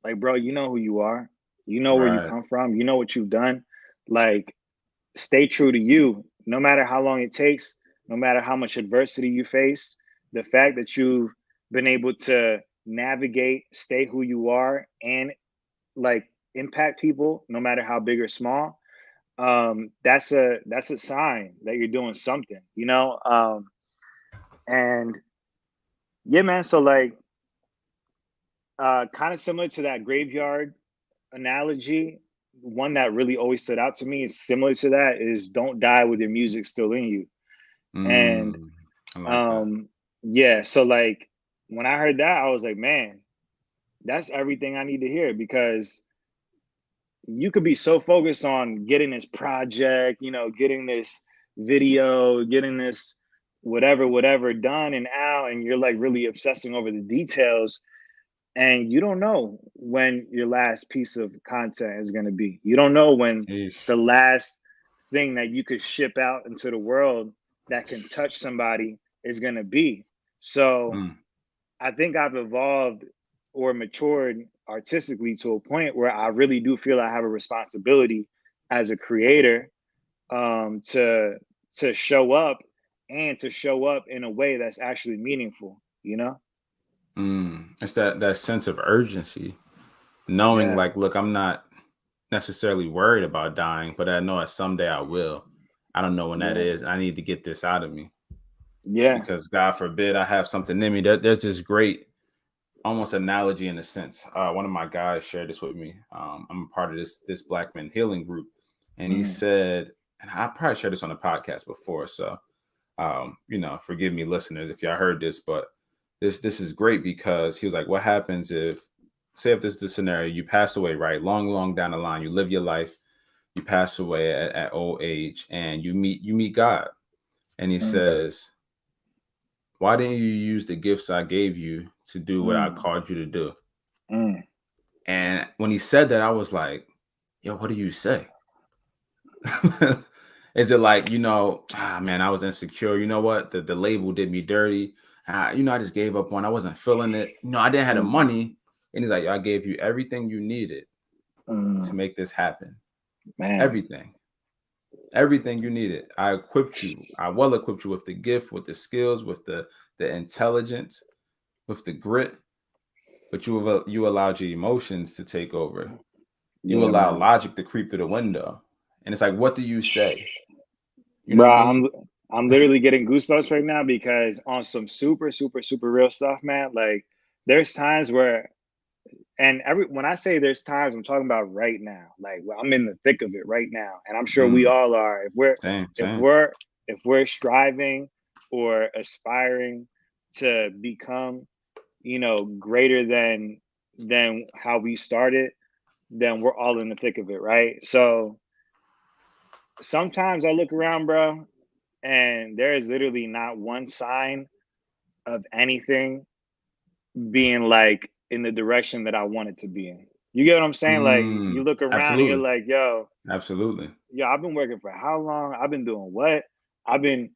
like, bro, you know who you are, you know where you Right. come from, you know what you've done. Like, stay true to you, no matter how long it takes, no matter how much adversity you face. The fact that you've been able to navigate, stay who you are, and like impact people, no matter how big or small, that's a sign that you're doing something, you know. And yeah, man. So like, kind of similar to that graveyard analogy. One that really always stood out to me is similar to that is don't die with your music still in you. And Mm. I like that. um yeah, so like when I heard that, I was like, man, that's everything I need to hear because you could be so focused on getting this project, you know, getting this video, getting this whatever done and out, and you're like really obsessing over the details. And you don't know when your last piece of content is going to be. You don't know when Yeesh. the last thing that you could ship out into the world that can touch somebody is going to be. So Mm. I think I've evolved or matured artistically to a point where I really do feel I have a responsibility as a creator, to show up, and to show up in a way that's actually meaningful, you know? It's that sense of urgency, knowing Yeah. like, look, I'm not necessarily worried about dying, but I know that someday I will. I don't know when that Yeah. is. I need to get this out of me Yeah. because God forbid I have something in me. There's this great almost analogy in a sense. One of my guys shared this with me. I'm a part of this Black men healing group, and he Mm, said, and I probably shared this on the podcast before, so forgive me, listeners, if y'all heard this, but this is great because he was like, what happens if, say, if this is the scenario, you pass away, right, long down the line, you live your life, you pass away at old age, and you meet God, and he mm, says, why didn't you use the gifts I gave you to do what I mm, called you to do? mm, And when he said that, I was like, yo, what do you say? Is it like, man, I was insecure. You know what? The label did me dirty. I just gave up on, I wasn't feeling it. I didn't have the mm, money. And he's like, I gave you everything you needed to mm. make this happen. Man. Everything. Everything you needed. I equipped you. I well equipped you with the gift, with the skills, with the intelligence, with the grit. But you allowed your emotions to take over. You Yeah, allow man. logic to creep through the window. And it's like, what do you say? You know Bro, what I mean? I'm literally getting goosebumps right now because on some super, super, super real stuff, man, like there's times where, and every when I say there's times, I'm talking about right now. Like I'm in the thick of it right now. And I'm sure we Mm, all are. same, If same. we're if we're striving or aspiring to become, greater than how we started, then we're all in the thick of it, right? So sometimes I look around, bro, and there is literally not one sign of anything being like in the direction that I want it to be in. You get what I'm saying? Like you look around and you're Absolutely. like, Absolutely. I've been working for how long? I've been doing what? I've been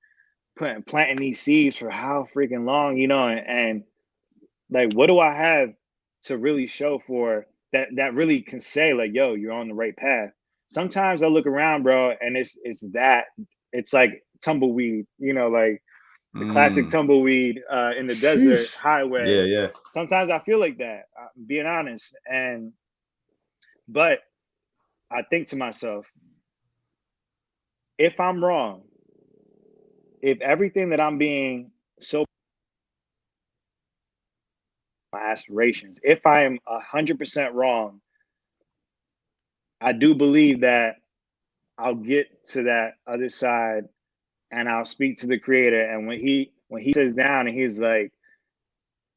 planting these seeds for how freaking long, and like what do I have to really show for that really can say like, yo, you're on the right path. Sometimes I look around, bro, and it's like tumbleweed, like the classic Mm. tumbleweed in the desert Sheesh. highway. Yeah, yeah. Sometimes I feel like that, being honest. But I think to myself, if I'm wrong, if everything that I'm being so my aspirations, if I am 100% wrong, I do believe that I'll get to that other side and I'll speak to the creator. And when he sits down and he's like,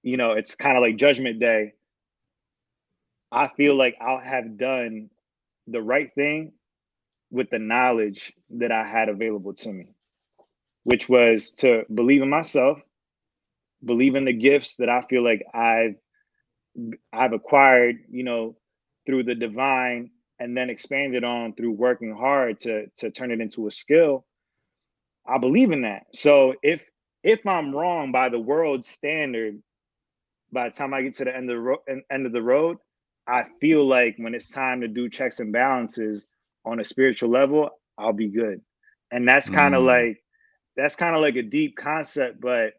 it's kind of like judgment day, I feel like I'll have done the right thing with the knowledge that I had available to me, which was to believe in myself, believe in the gifts that I feel like I've acquired, through the divine, and then expanded on through working hard to turn it into a skill. I believe in that. So if I'm wrong by the world's standard, by the time I get to the end of the road, I feel like when it's time to do checks and balances on a spiritual level, I'll be good. And Mm. that's kind of like a deep concept, but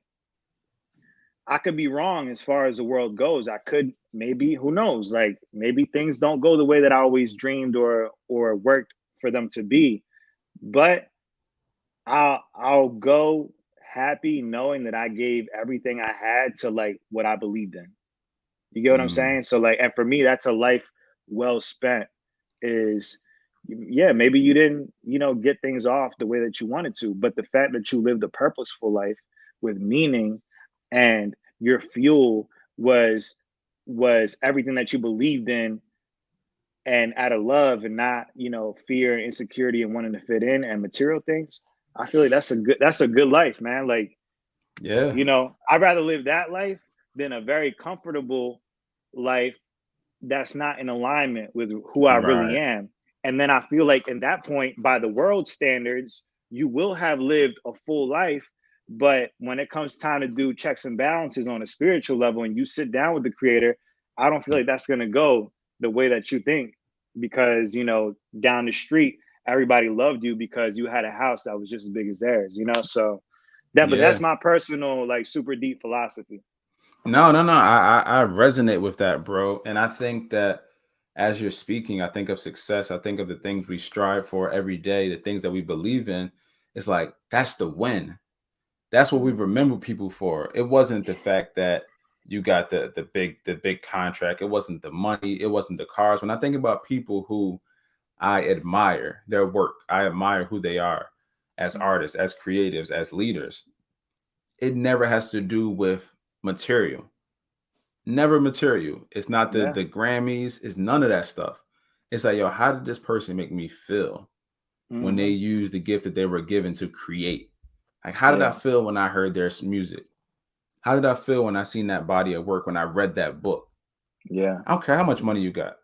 I could be wrong as far as the world goes. I could maybe, who knows, like maybe things don't go the way that I always dreamed or worked for them to be. But I'll go happy knowing that I gave everything I had to like what I believed in. You get what I'm Mm. saying? So like, and for me, that's a life well spent. Is yeah, maybe you didn't, get things off the way that you wanted to, but the fact that you lived a purposeful life with meaning, and your fuel was everything that you believed in, and out of love and not, fear and insecurity and wanting to fit in and material things. I feel like that's a good life, man. Like, Yeah. I'd rather live that life than a very comfortable life that's not in alignment with who I really Right. am. And then I feel like in that point, by the world standards, you will have lived a full life. But when it comes time to do checks and balances on a spiritual level and you sit down with the creator, I don't feel like that's going to go the way that you think, because, you know, down the street, everybody loved you because you had a house that was just as big as theirs, you know? So but that's Yeah. my personal, like, super deep philosophy. No, no, no. I resonate with that, bro. And I think that as you're speaking, I think of success. I think of the things we strive for every day, the things that we believe in. It's like that's the win. That's what we remember people for. It wasn't the fact that you got the big contract. It wasn't the money. It wasn't the cars. When I think about people who I admire their work, I admire who they are as artists, as creatives, as leaders. It never has to do with material. Never material. It's not the Yeah. the Grammys. It's none of that stuff. It's like, yo, how did this person make me feel when they Mm-hmm. used the gift that they were given to create? Like, how did I Yeah. feel when I heard their music? How did I feel when I seen that body of work, when I read that book? Yeah. I don't care how much money you got.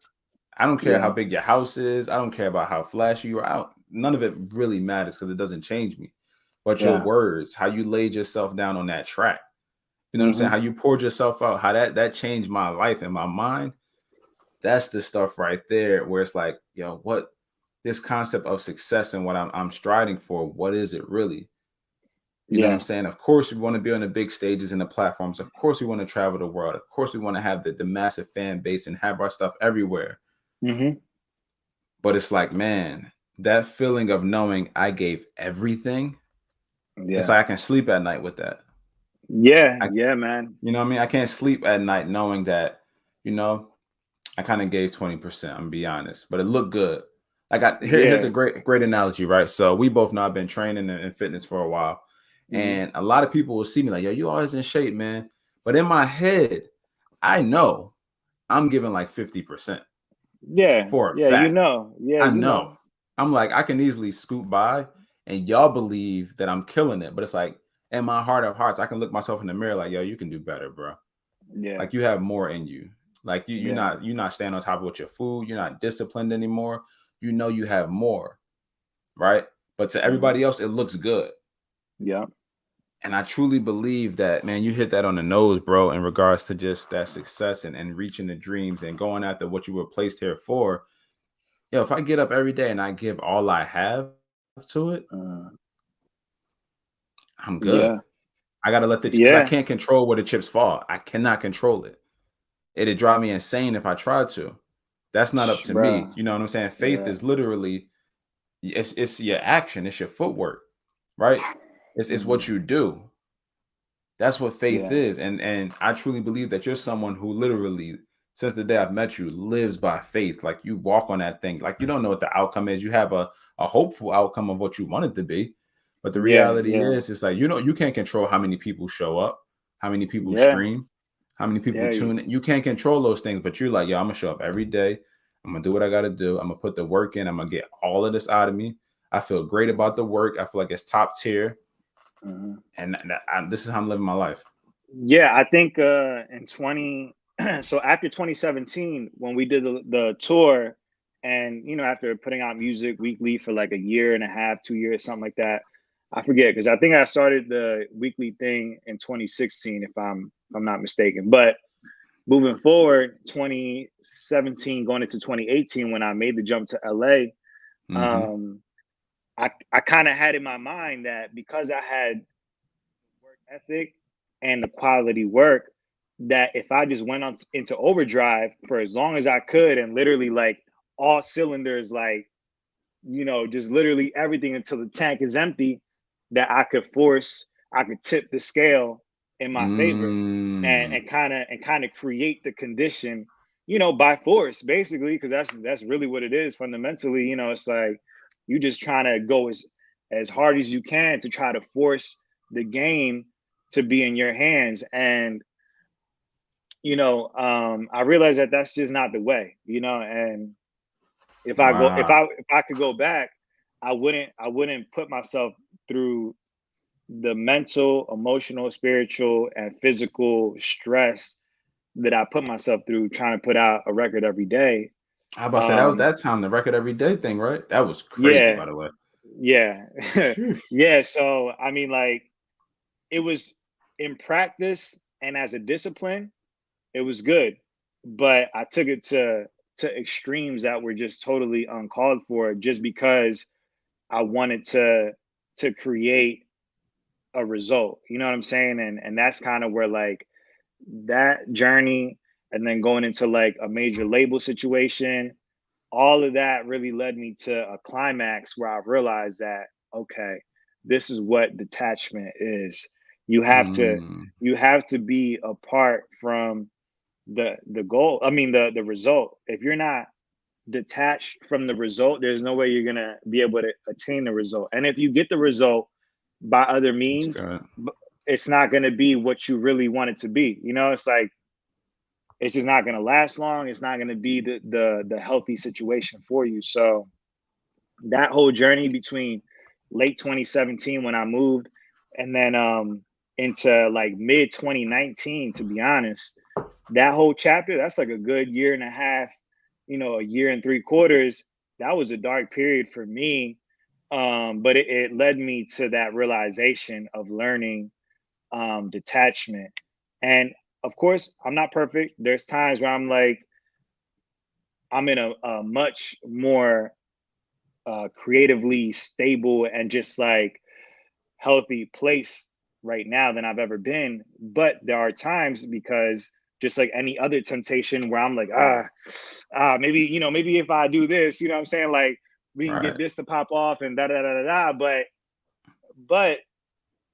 I don't care how Yeah. big your house is. I don't care about how flashy you are out. None of it really matters because it doesn't change me. But your Yeah. words, how you laid yourself down on that track, you know what I'm saying? Mm-hmm. How you poured yourself out, how that changed my life and my mind. That's the stuff right there where it's like, yo, what this concept of success and what I'm striding for, what is it really? You know what I'm Yeah. saying? Of course, we want to be on the big stages and the platforms. Of course, we want to travel the world. Of course, we want to have the massive fan base and have our stuff everywhere. Mm-hmm. But it's like, man, that feeling of knowing I gave everything, it's Yeah. like I can sleep at night with that. Yeah. I, Yeah, man. you know what I mean? I can't sleep at night knowing that, you know, I kind of gave 20%, I'm gonna be honest, but it looked good. Here's Yeah. a great analogy, right? So we both know I've been training in fitness for a while, Mm-hmm. and a lot of people will see me like, yo, you always in shape, man. But in my head, I know I'm giving like 50% Yeah. for a Yeah. You fact. know. Yeah. I You know. know. I'm like, I can easily scoot by and y'all believe that I'm killing it. But it's like, in my heart of hearts, I can look myself in the mirror like, yo, you can do better, bro. Yeah. Like you have more in you. Like you're Yeah. not staying on top of with your food. You're not disciplined anymore. You know you have more, right? But to Mm-hmm. everybody else, it looks good. Yeah. And I truly believe that, man, you hit that on the nose, bro, in regards to just that success and reaching the dreams and going after what you were placed here for. Yo, if I get up every day and I give all I have to it, Uh, I'm good. yeah. I gotta let because I Yeah. can't control where the chips fall. I cannot control it. It'd drive me insane if I tried to. That's not up to me. Bro. You know what I'm saying? Faith Yeah. is literally it's your action, it's your footwork, right? It's Mm-hmm. what you do. That's what faith Yeah. is. And I truly believe that you're someone who literally, since the day I've met you, lives by faith. Like you walk on that thing. Like you don't know what the outcome is. You have a hopeful outcome of what you want it to be. But the Yeah. reality Yeah. is, it's like, you know, you can't control how many people show up, how many people Yeah. stream, how many people Yeah. tune in. You can't control those things, but you're like, yo, I'm gonna show up every day. I'm gonna do what I gotta do. I'm gonna put the work in. I'm gonna get all of this out of me. I feel great about the work. I feel like it's top tier. Mm-hmm. And this is how I'm living my life. Yeah, I think in 20 so after 2017 when we did the tour, and you know, after putting out music weekly for like a year and a half, 2 years, something like that. I forget, because I think I started the weekly thing in 2016, if I'm not mistaken. But moving forward, 2017 going into 2018, when I made the jump to LA, Mm-hmm. um, I kind of had in my mind that because I had work ethic and the quality work, that if I just went on into overdrive for as long as I could and literally like all cylinders, like, you know, just literally everything until the tank is empty, that I could tip the scale in my favor, and Mm. kind of create the condition, you know, by force, basically, because that's really what it is fundamentally. You know, it's like you just trying to go as hard as you can to try to force the game to be in your hands. And you know, I realized that that's just not the way, you know. And Wow. if I could go back, I wouldn't put myself through the mental, emotional, spiritual, and physical stress that I put myself through trying to put out a record every day. I about to say that was that time, the record every day thing, right? That was crazy, Yeah, by the way. yeah, Sheesh. yeah. So I mean, like, it was in practice and as a discipline, it was good, but I took it to extremes that were just totally uncalled for, just because I wanted to create a result. You know what I'm saying? And that's kind of where, like, that journey, and then going into like a major label situation, all of that really led me to a climax where I realized that, okay, this is what detachment is. You have to Mm, you have to be apart from the goal. I mean, the result. If you're not detached from the result, there's no way you're gonna be able to attain the result. And if you get the result by other that's means, good. it's not gonna be what you really want it to be. You know, it's like, it's just not gonna last long. It's not gonna be the healthy situation for you. So that whole journey between late 2017 when I moved, and then into like mid 2019, to be honest, that whole chapter, that's like a good year and a half, a year and 3 quarters. That was a dark period for me. But it led me to that realization of learning detachment. And of course, I'm not perfect. There's times where I'm like, I'm in a much more creatively stable and just like healthy place right now than I've ever been. But there are times, because just like any other temptation, where I'm like, maybe, maybe if I do this, you know what I'm saying? Like, we can get Right. this to pop off and da da da da da. But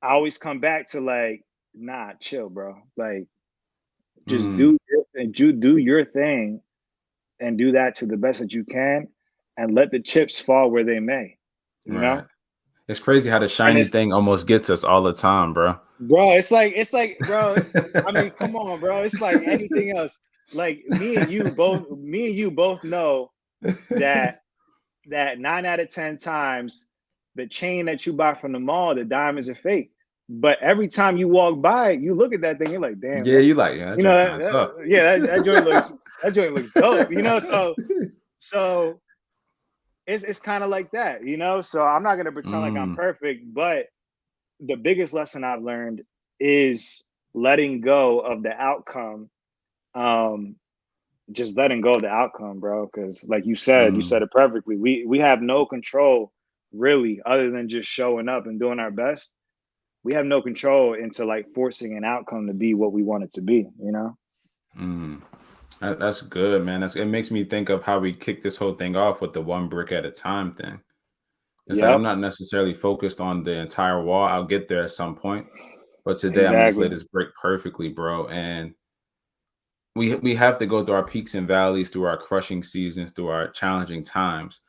I always come back to like, nah, chill, bro. Like, just Mm, do your thing, and do that to the best that you can, and let the chips fall where they may, you right. know? It's crazy how the And shiny it's, thing almost gets us all the time, bro. bro, bro, I mean, come on, bro. It's like anything else. Like, me and you both know that 9 out of 10 times, the chain that you buy from the mall, the diamonds are fake. But every time you walk by, you look at that thing, you're like, damn, Yeah, that's, you like, yeah, that joint kind of tough. yeah, that joint looks dope, So it's kind of like that, So I'm not gonna pretend like I'm Mm, perfect, but the biggest lesson I've learned is letting go of the outcome. Um, just letting go of the outcome, bro. Because like you mm. said it perfectly. We have no control really, other than just showing up and doing our best. We have no control into like forcing an outcome to be what we want it to be. Mm. That's good, man. It makes me think of how we kicked this whole thing off with the one brick at a time thing. It's like I'm Yep, not necessarily focused on the entire wall. I'll get there at some point, but today I'm gonna just lay exactly. this brick perfectly, bro. And we have to go through our peaks and valleys, through our crushing seasons, through our challenging times.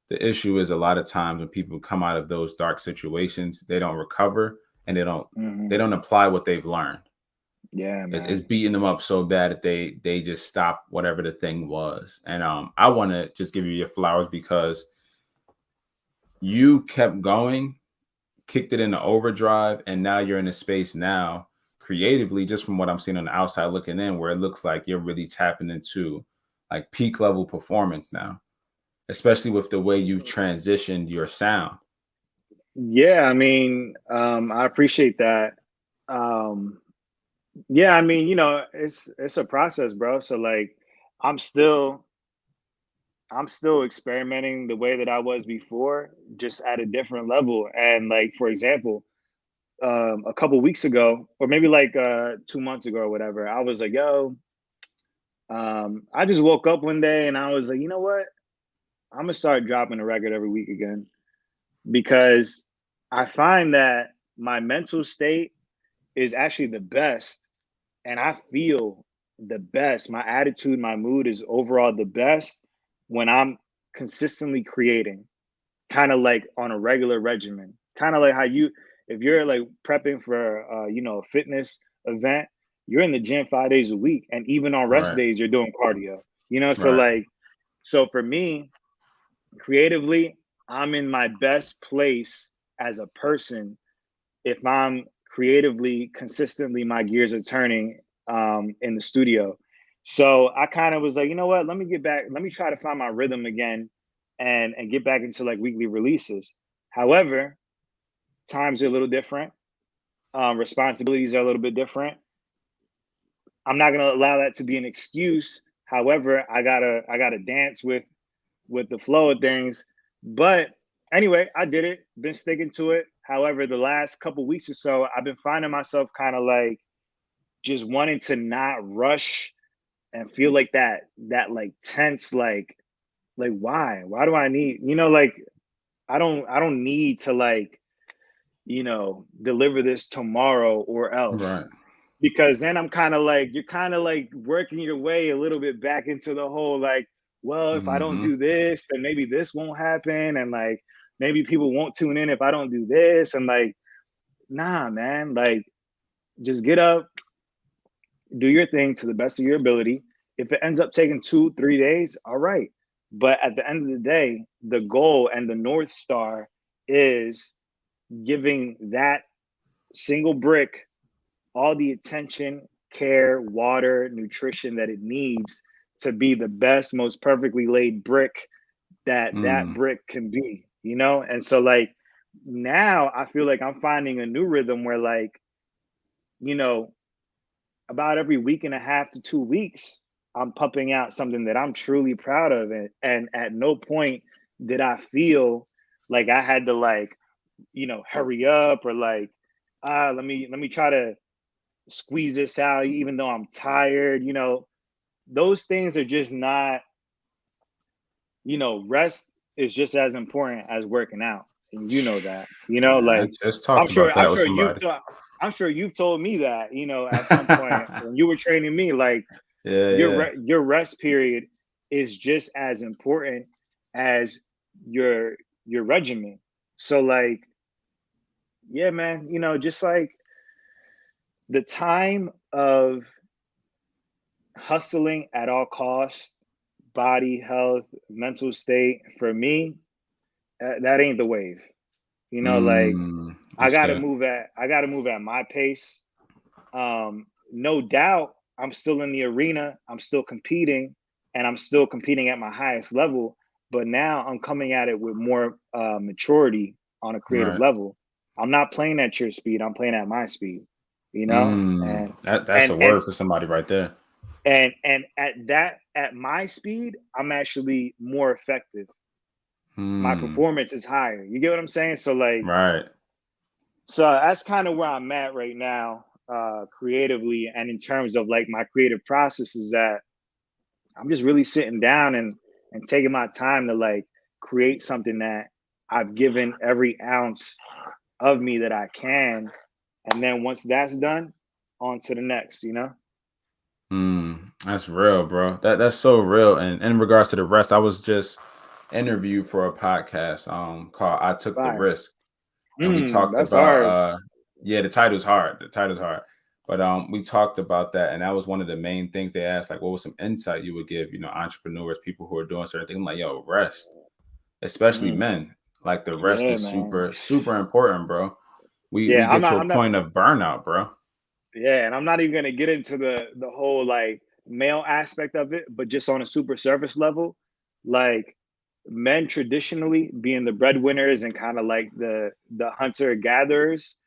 The issue is a lot of times when people come out of those dark situations, they don't recover and they Hmm. don't apply what they've learned. Yeah, It's man. beating them up so bad that they just stop whatever the thing was. And I want to just give you your flowers because you kept going, kicked it into overdrive, and now you're in a space now creatively, just from what I'm seeing on the outside looking in, where it looks like you're really tapping into like peak level performance now, especially with the way you've transitioned your sound. Yeah, I mean, I appreciate that. Um, yeah, I mean, it's a process, bro. So like, I'm still I'm still experimenting the way that I was before, just at a different level. And like, for example, a couple weeks ago, or maybe like 2 months ago or whatever, I was like, yo, I just woke up one day and I was like, you know what? I'm gonna start dropping a record every week again, because I find that my mental state is actually the best, and I feel the best. My attitude, my mood is overall the best when I'm consistently creating, kind of like on a regular regimen, kind of like how if you're like prepping for a fitness event, you're in the gym 5 days a week, and even on rest Right, days you're doing cardio. So right. like, so for me, creatively, I'm in my best place as a person if I'm creatively consistently, my gears are turning in the studio. So I kind of was like, you know what? Let me get back. Let me try to find my rhythm again, and get back into like weekly releases. However, times are a little different. Responsibilities are a little bit different. I'm not gonna allow that to be an excuse. However, I gotta dance with the flow of things. But anyway, I did it. Been sticking to it. However, the last couple weeks or so, I've been finding myself kind of like just wanting to not rush and feel like that like tense like why do I need, like I don't need to like, deliver this tomorrow or Right. else, because then I'm kind of like, you're kind of like working your way a little bit back into the whole like, well, if I don't Mm-hmm. do this, then maybe this won't happen, and like maybe people won't tune in if I don't do this, and like, nah, man, like just get up, do your thing to the best of your ability. If it ends up taking 2 3 days, all right, but at the end of the day, the goal and the North Star is giving that single brick all the attention, care, water, nutrition that it needs to be the best, most perfectly laid brick that Mm. brick can be. And so like now I feel like I'm finding a new rhythm where like, you know, about every week and a half to 2 weeks, I'm pumping out something that I'm truly proud of. And at no point did I feel like I had to like, hurry up or like, let me try to squeeze this out even though I'm tired. Those things are just not, rest is just as important as working out. And you know that. Man, I Like just I'm talked about sure I'm that with sure you've somebody. thought I'm sure you've told me that, at some point when you were training me, like Yeah, your yeah. your rest period is just as important as your your regimen. So like, yeah, man, just like the time of hustling at all costs, body, health, mental state, for me, that ain't the wave. Like That's good. I gotta move at my pace. No doubt I'm still in the arena, I'm still competing, and I'm still competing at my highest level. But now I'm coming at it with more maturity on a creative Right. level. I'm not playing at your speed, I'm playing at my speed, and That's a and word and for somebody right there. and at my speed, I'm actually more effective. My Hmm. performance is higher. You get what I'm saying? So like, Right. so that's kind of where I'm at right now, creatively, and in terms of like my creative process is that I'm just really sitting down and taking my time to like create something that I've given every ounce of me that I can, and then once that's done, on to the next. That's real, bro. That's so real. And in regards to the rest, I was just interviewed for a podcast called I Took the Fire. Risk. And we talked That's about hard. yeah, the title's hard. The title's hard. But we talked about that, and that was one of the main things they asked, like, what was some insight you would give, entrepreneurs, people who are doing certain things. I'm like, yo, rest, especially Mm, men. Like the rest yeah, is man. super, super important, bro. We Yeah, get to a point of burnout, bro. yeah, and I'm not even gonna get into the whole like male aspect of it, but just on a super surface level, like men traditionally being the breadwinners and kind of like the hunter gatherers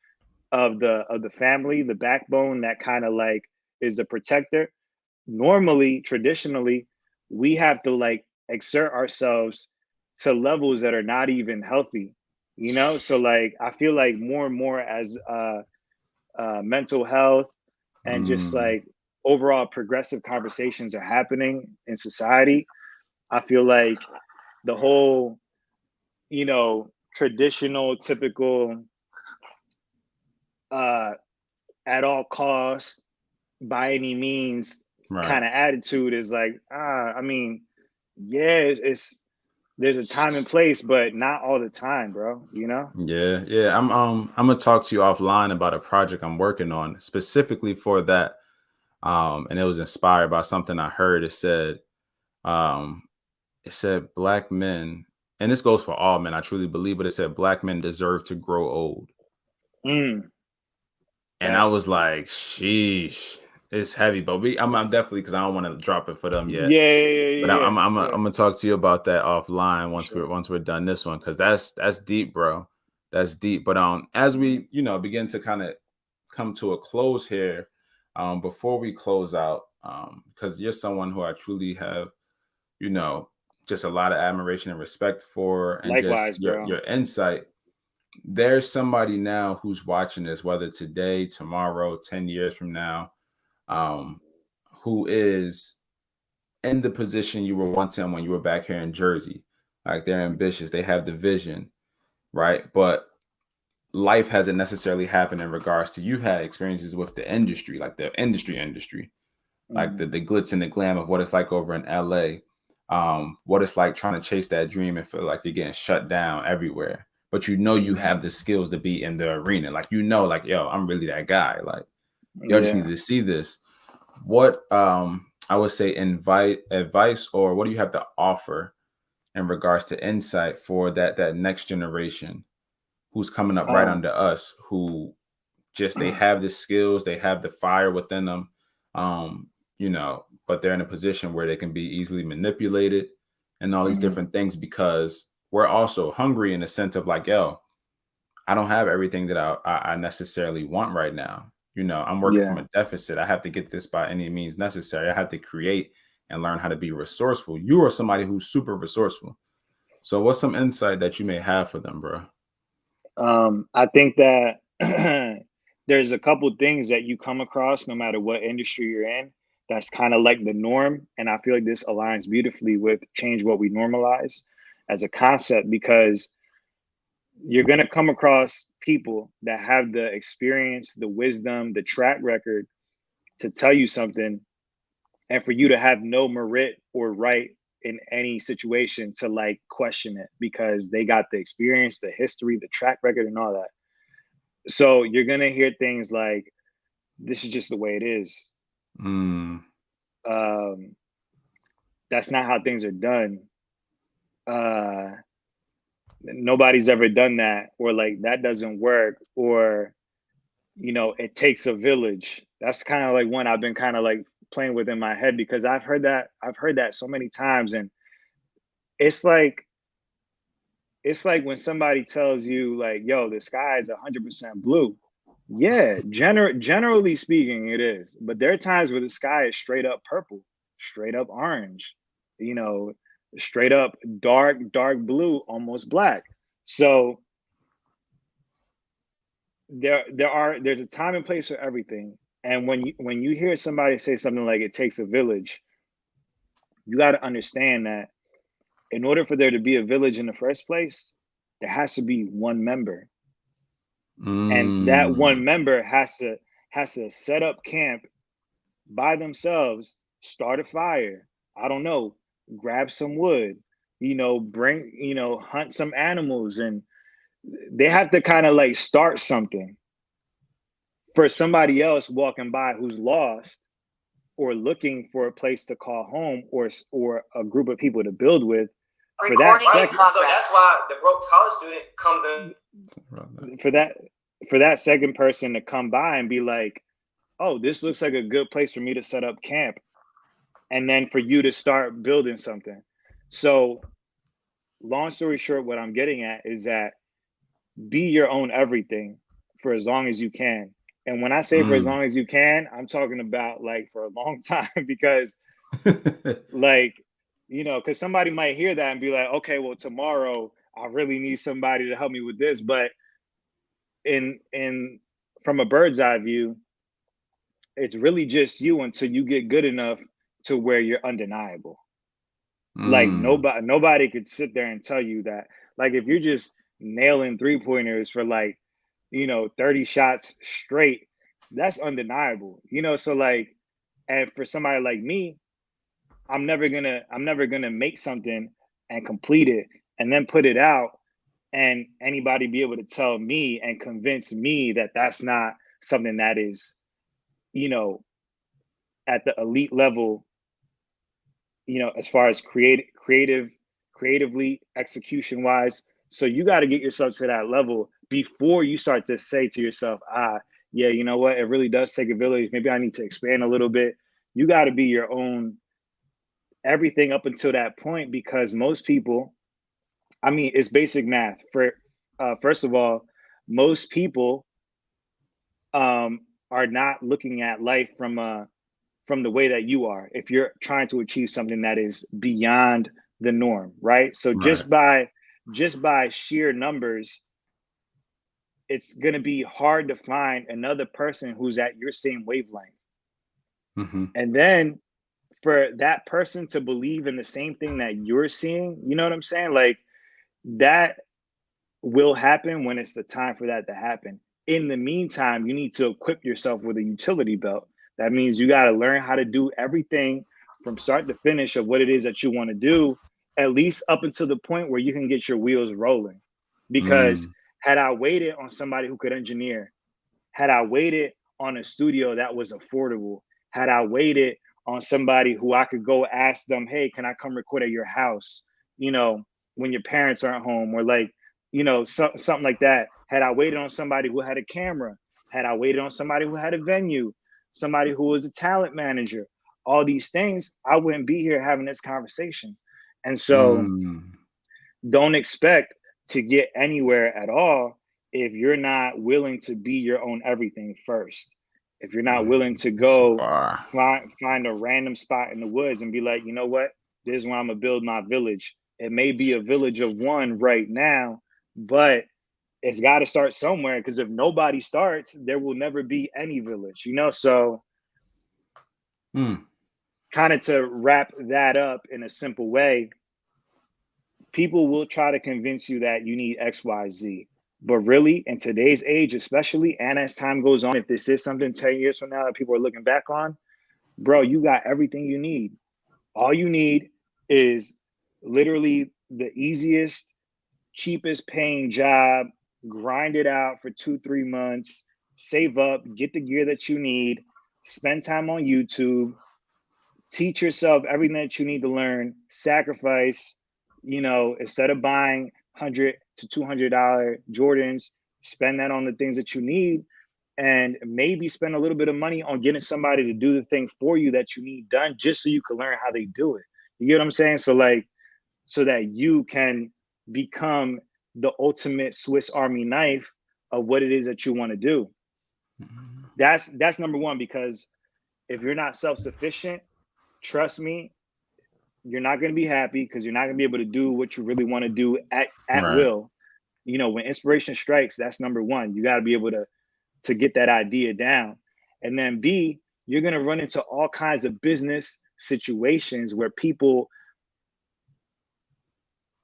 of the family, the backbone that kind of like is the protector. Normally, traditionally, we have to like exert ourselves to levels that are not even healthy. So like I feel like more and more as mental health and just Mm, like overall progressive conversations are happening in society, I feel like the whole, traditional, typical, uh, at all costs, by any means right. kind of attitude is like, I mean, yeah, it's there's a time and place, but not all the time, bro. Yeah, yeah. I'm gonna talk to you offline about a project I'm working on specifically for that. And it was inspired by something I heard. Um, it said black men, and this goes for all men, I truly believe, but it said black men deserve to grow old. Mm, And I that's was like, sheesh. It's heavy, but I'm definitely, because I don't want to drop it for them yet. But Yeah. I'm Yeah. gonna talk to you about that offline once Sure. we're done this one, because that's deep, bro. That's deep. But as Mhm. we begin to kind of come to a close here, before we close out, because you're someone who I truly have, you know, just a lot of admiration and respect for, and just Likewise, bro. your insight. There's somebody now who's watching this, whether today, tomorrow, 10 years from now, um, who is in the position you were once in when you were back here in Jersey. Like, they're ambitious, they have the vision, right? But life hasn't necessarily happened in regards to, you've had experiences with the industry, like the industry, like Mhm. the glitz and the glam of what it's like over in LA. What it's like trying to chase that dream and feel like you're getting shut down everywhere. But you Mhm. have the skills to be in the arena. Like, like, yo, I'm really that guy. Like, y'all just need Yeah. to see this. What I would say, invite advice, or what do you have to offer in regards to insight for that next generation who's coming up right Um. under us, who just, they have the skills, they have the fire within them, but they're in a position where they can be easily manipulated and all these Mhm. different things, because we're also hungry in the sense of like, yo, I don't have everything that I necessarily want right now. I'm working from Yeah. a deficit. I have to get this by any means necessary. I have to create and learn how to be resourceful. You are somebody who's super resourceful. So what's some insight that you may have for them, bro? I think that there's a couple things that you come across no matter what industry you're in. That's kind of like the norm, and I feel like this aligns beautifully with change what we normalize as a concept, because you're going to come across people that have the experience, the wisdom, the track record to tell you something, and for you to have no merit or right in any situation to like question it, because they got the experience, the history, the track record, and all that. So you're going to hear things like, this is just the way it is. Mm, Um, that's not how things are done. Uh, Nobody's ever done that, or like that doesn't work, or it takes a village. That's kind of like one I've been kind of like playing with in my head, because I've heard that so many times. And it's like it's like when somebody tells you like, yo, the sky is 100% blue. Yeah, generally speaking it is, but there are times where the sky is straight up purple, straight up orange, you know straight up dark blue, almost black. So there's a time and place for everything. And when you hear somebody say something like it takes a village, you got to understand that in order for there to be a village in the first place, there has to be one member, and that mm, one member has to set up camp by themselves, start a fire, I don't know, grab some wood, bring, hunt some animals, and they have to kind of like start something for somebody else walking by who's lost or looking for a place to call home, or a group of people to build with. For that second, So that's why the broke college student comes in. for that for that second person to come by and be like, oh, this looks like a good place for me to set up camp, and then for you to start building something. So long story short, what I'm getting at is that be your own everything for as long as you can. And when I say for as mm. long as you can, I'm talking about like for a long time, because like, because somebody might hear that and be like, okay, well, tomorrow I really need somebody to help me with this. But in from a bird's eye view, it's really just you until you get good enough to where you're undeniable. Like Mm. nobody could sit there and tell you that. Like if you're just nailing three pointers for like, 30 shots straight, that's undeniable. So like, and for somebody like me, I'm never gonna make something and complete it and then put it out, and anybody be able to tell me and convince me that that's not something that is, you know, at the elite level, as far as creatively, execution wise. So you got to get yourself to that level before you start to say to yourself, yeah, you know what? It really does take a village. Maybe I need to expand a little bit. You got to be your own everything up until that point, because most people, I mean, it's basic math. For first of all, most people are not looking at life from the way that you are. If you're trying to achieve something that is beyond the norm, right? So Right. just by sheer numbers, it's going to be hard to find another person who's at your same wavelength. Mm-hmm. And then for that person to believe in the same thing that you're seeing, you know what I'm saying? Like, that will happen when it's the time for that to happen. In the meantime, you need to equip yourself with a utility belt. That means you got to learn how to do everything from start to finish of what it is that you want to do, at least up until the point where you can get your wheels rolling. Because had I waited on somebody who could engineer, had I waited on a studio that was affordable, had I waited on somebody who I could go ask them, hey, can I come record at your house? You know, when your parents aren't home, or like, you know, something like that. Had I waited on somebody who had a camera, had I waited on somebody who had a venue, somebody who was a talent manager, all these things, I wouldn't be here having this conversation. And so don't expect to get anywhere at all if you're not willing to be your own everything first. If you're not willing to go find a random spot in the woods and be like, you know what, this is where I'm gonna build my village. It may be a village of one right now, but it's got to start somewhere, because if nobody starts, there will never be any village, you know? So kind of to wrap that up in a simple way, people will try to convince you that you need XYZ. But really, in today's age, especially, and as time goes on, if this is something 10 years from now that people are looking back on, bro, you got everything you need. All you need is literally the easiest, cheapest paying job, grind it out for 2-3 months, save up, get the gear that you need, spend time on YouTube, teach yourself everything that you need to learn, sacrifice, you know, instead of buying $100 to $200 Jordans, spend that on the things that you need, and maybe spend a little bit of money on getting somebody to do the thing for you that you need done, just so you can learn how they do it. You get what I'm saying? So like, so that you can become the ultimate Swiss Army knife of what it is that you want to do. That's number one, because if you're not self-sufficient, trust me, you're not going to be happy, because you're not going to be able to do what you really want to do at will. You know, when inspiration strikes, that's number one. You got to be able to get that idea down. And then B, you're going to run into all kinds of business situations where people,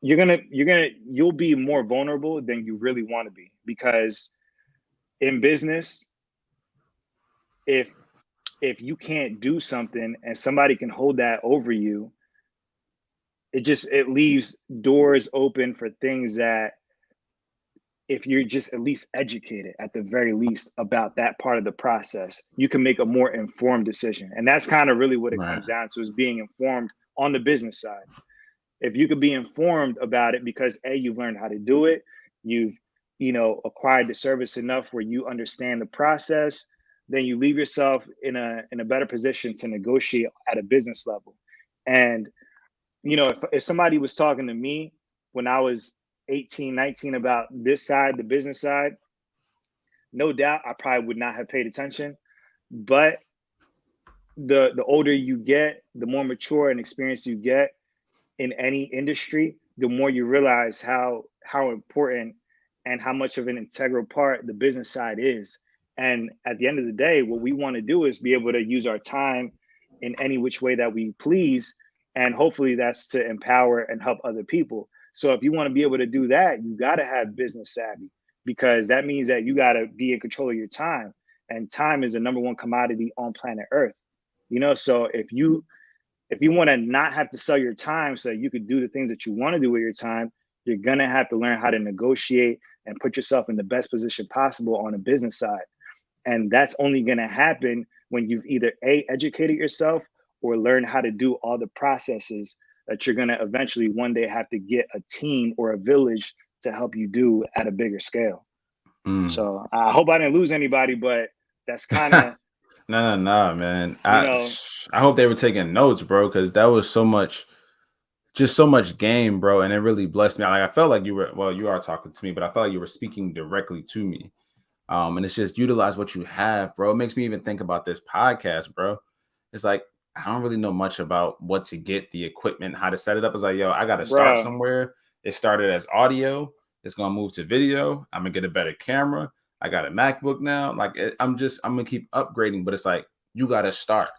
you'll be more vulnerable than you really want to be, because in business, if you can't do something and somebody can hold that over you, it leaves doors open for things that, if you're just at least educated at the very least about that part of the process, you can make a more informed decision. And that's kind of really what it comes down to, is being informed on the business side. If you could be informed about it because you've learned how to do it, you've, you know, acquired the service enough where you understand the process, then you leave yourself in a better position to negotiate at a business level. And, you know, if somebody was talking to me when I was 18, 19 about this side, the business side, no doubt I probably would not have paid attention. But the older you get, the more mature and experienced you get in any industry, the more you realize how important and how much of an integral part the business side is. And at the end of the day, what we want to do is be able to use our time in any which way that we please. And hopefully that's to empower and help other people. So if you want to be able to do that, you got to have business savvy, because that means that you got to be in control of your time. And time is the number one commodity on planet Earth. You know, so if you want to not have to sell your time so that you could do the things that you want to do with your time, you're going to have to learn how to negotiate and put yourself in the best position possible on a business side. And that's only going to happen when you've either educated yourself or learned how to do all the processes that you're going to eventually one day have to get a team or a village to help you do at a bigger scale. So I hope I didn't lose anybody, but that's kind of No, man. you know. I hope they were taking notes, bro, because that was so much, just so much game, bro, and it really blessed me. Like I felt like you were, well, you are talking to me, but I felt like you were speaking directly to me. And it's just utilize what you have, bro. It makes me even think about this podcast, bro. It's like I don't really know much about what to get, the equipment, how to set it up. It's like, yo, I got to start Bruh. somewhere. It started as audio. It's gonna move to video. I'm gonna get a better camera. I got a MacBook now. Like I'm gonna keep upgrading, but it's like you got to start,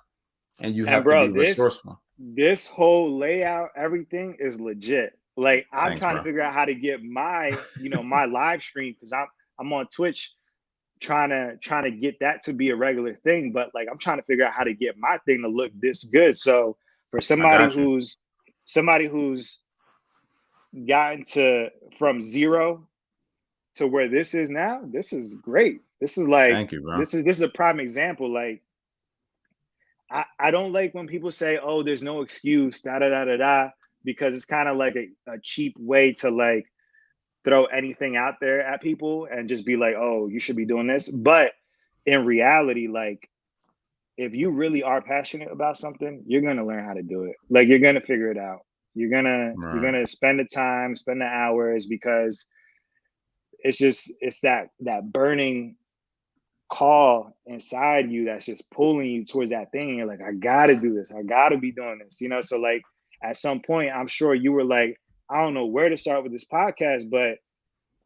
and you And have to bro, be resourceful. this whole layout, everything is legit. Like I'm Thanks, trying to bro. figure out how to get my, my live stream, because I'm on Twitch trying to get that to be a regular thing. But like I'm trying to figure out how to get my thing to look this good. So for I got you. somebody who's gotten to from zero to where this is now, this is great. This is like Thank you, bro. this is a prime example. Like I don't like when people say, oh, there's no excuse, da da da da da, because it's kind of like a cheap way to like throw anything out there at people and just be like, oh, you should be doing this. But in reality, like if you really are passionate about something, you're gonna learn how to do it. Like you're gonna figure it out. You're gonna spend the time, spend the hours, because it's that burning call inside you that's just pulling you towards that thing. And you're like, I gotta do this. I gotta be doing this. So like at some point, I'm sure you were like, I don't know where to start with this podcast, but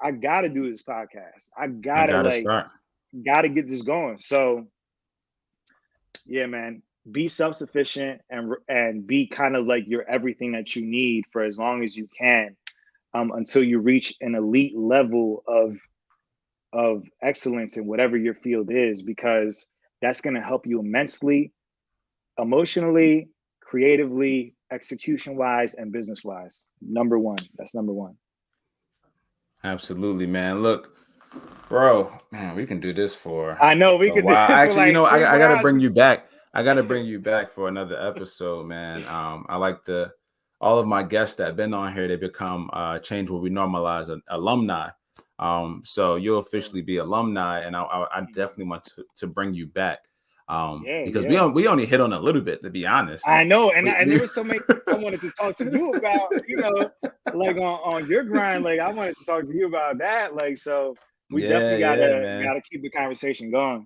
I gotta do this podcast. I gotta start. gotta get this going. So yeah, man, be self-sufficient and be kind of like your everything that you need for as long as you can, until you reach an elite level of excellence in whatever your field is, because that's going to help you immensely, emotionally, creatively, execution wise, and business wise. That's number one. Absolutely, man. Look, bro, man, we can do this for I know we a could do while. this for Actually, like I 24 gotta hours. bring you back. I gotta bring you back for another episode, man. I like all of my guests that have been on here, they become change what we normalize alumni. So you'll officially be alumni, and I definitely want to bring you back. Because we only hit on a little bit, to be honest. I know, and there was so many things I wanted to talk to you about, like on your grind. Like I wanted to talk to you about that. Like so, we definitely gotta keep the conversation going.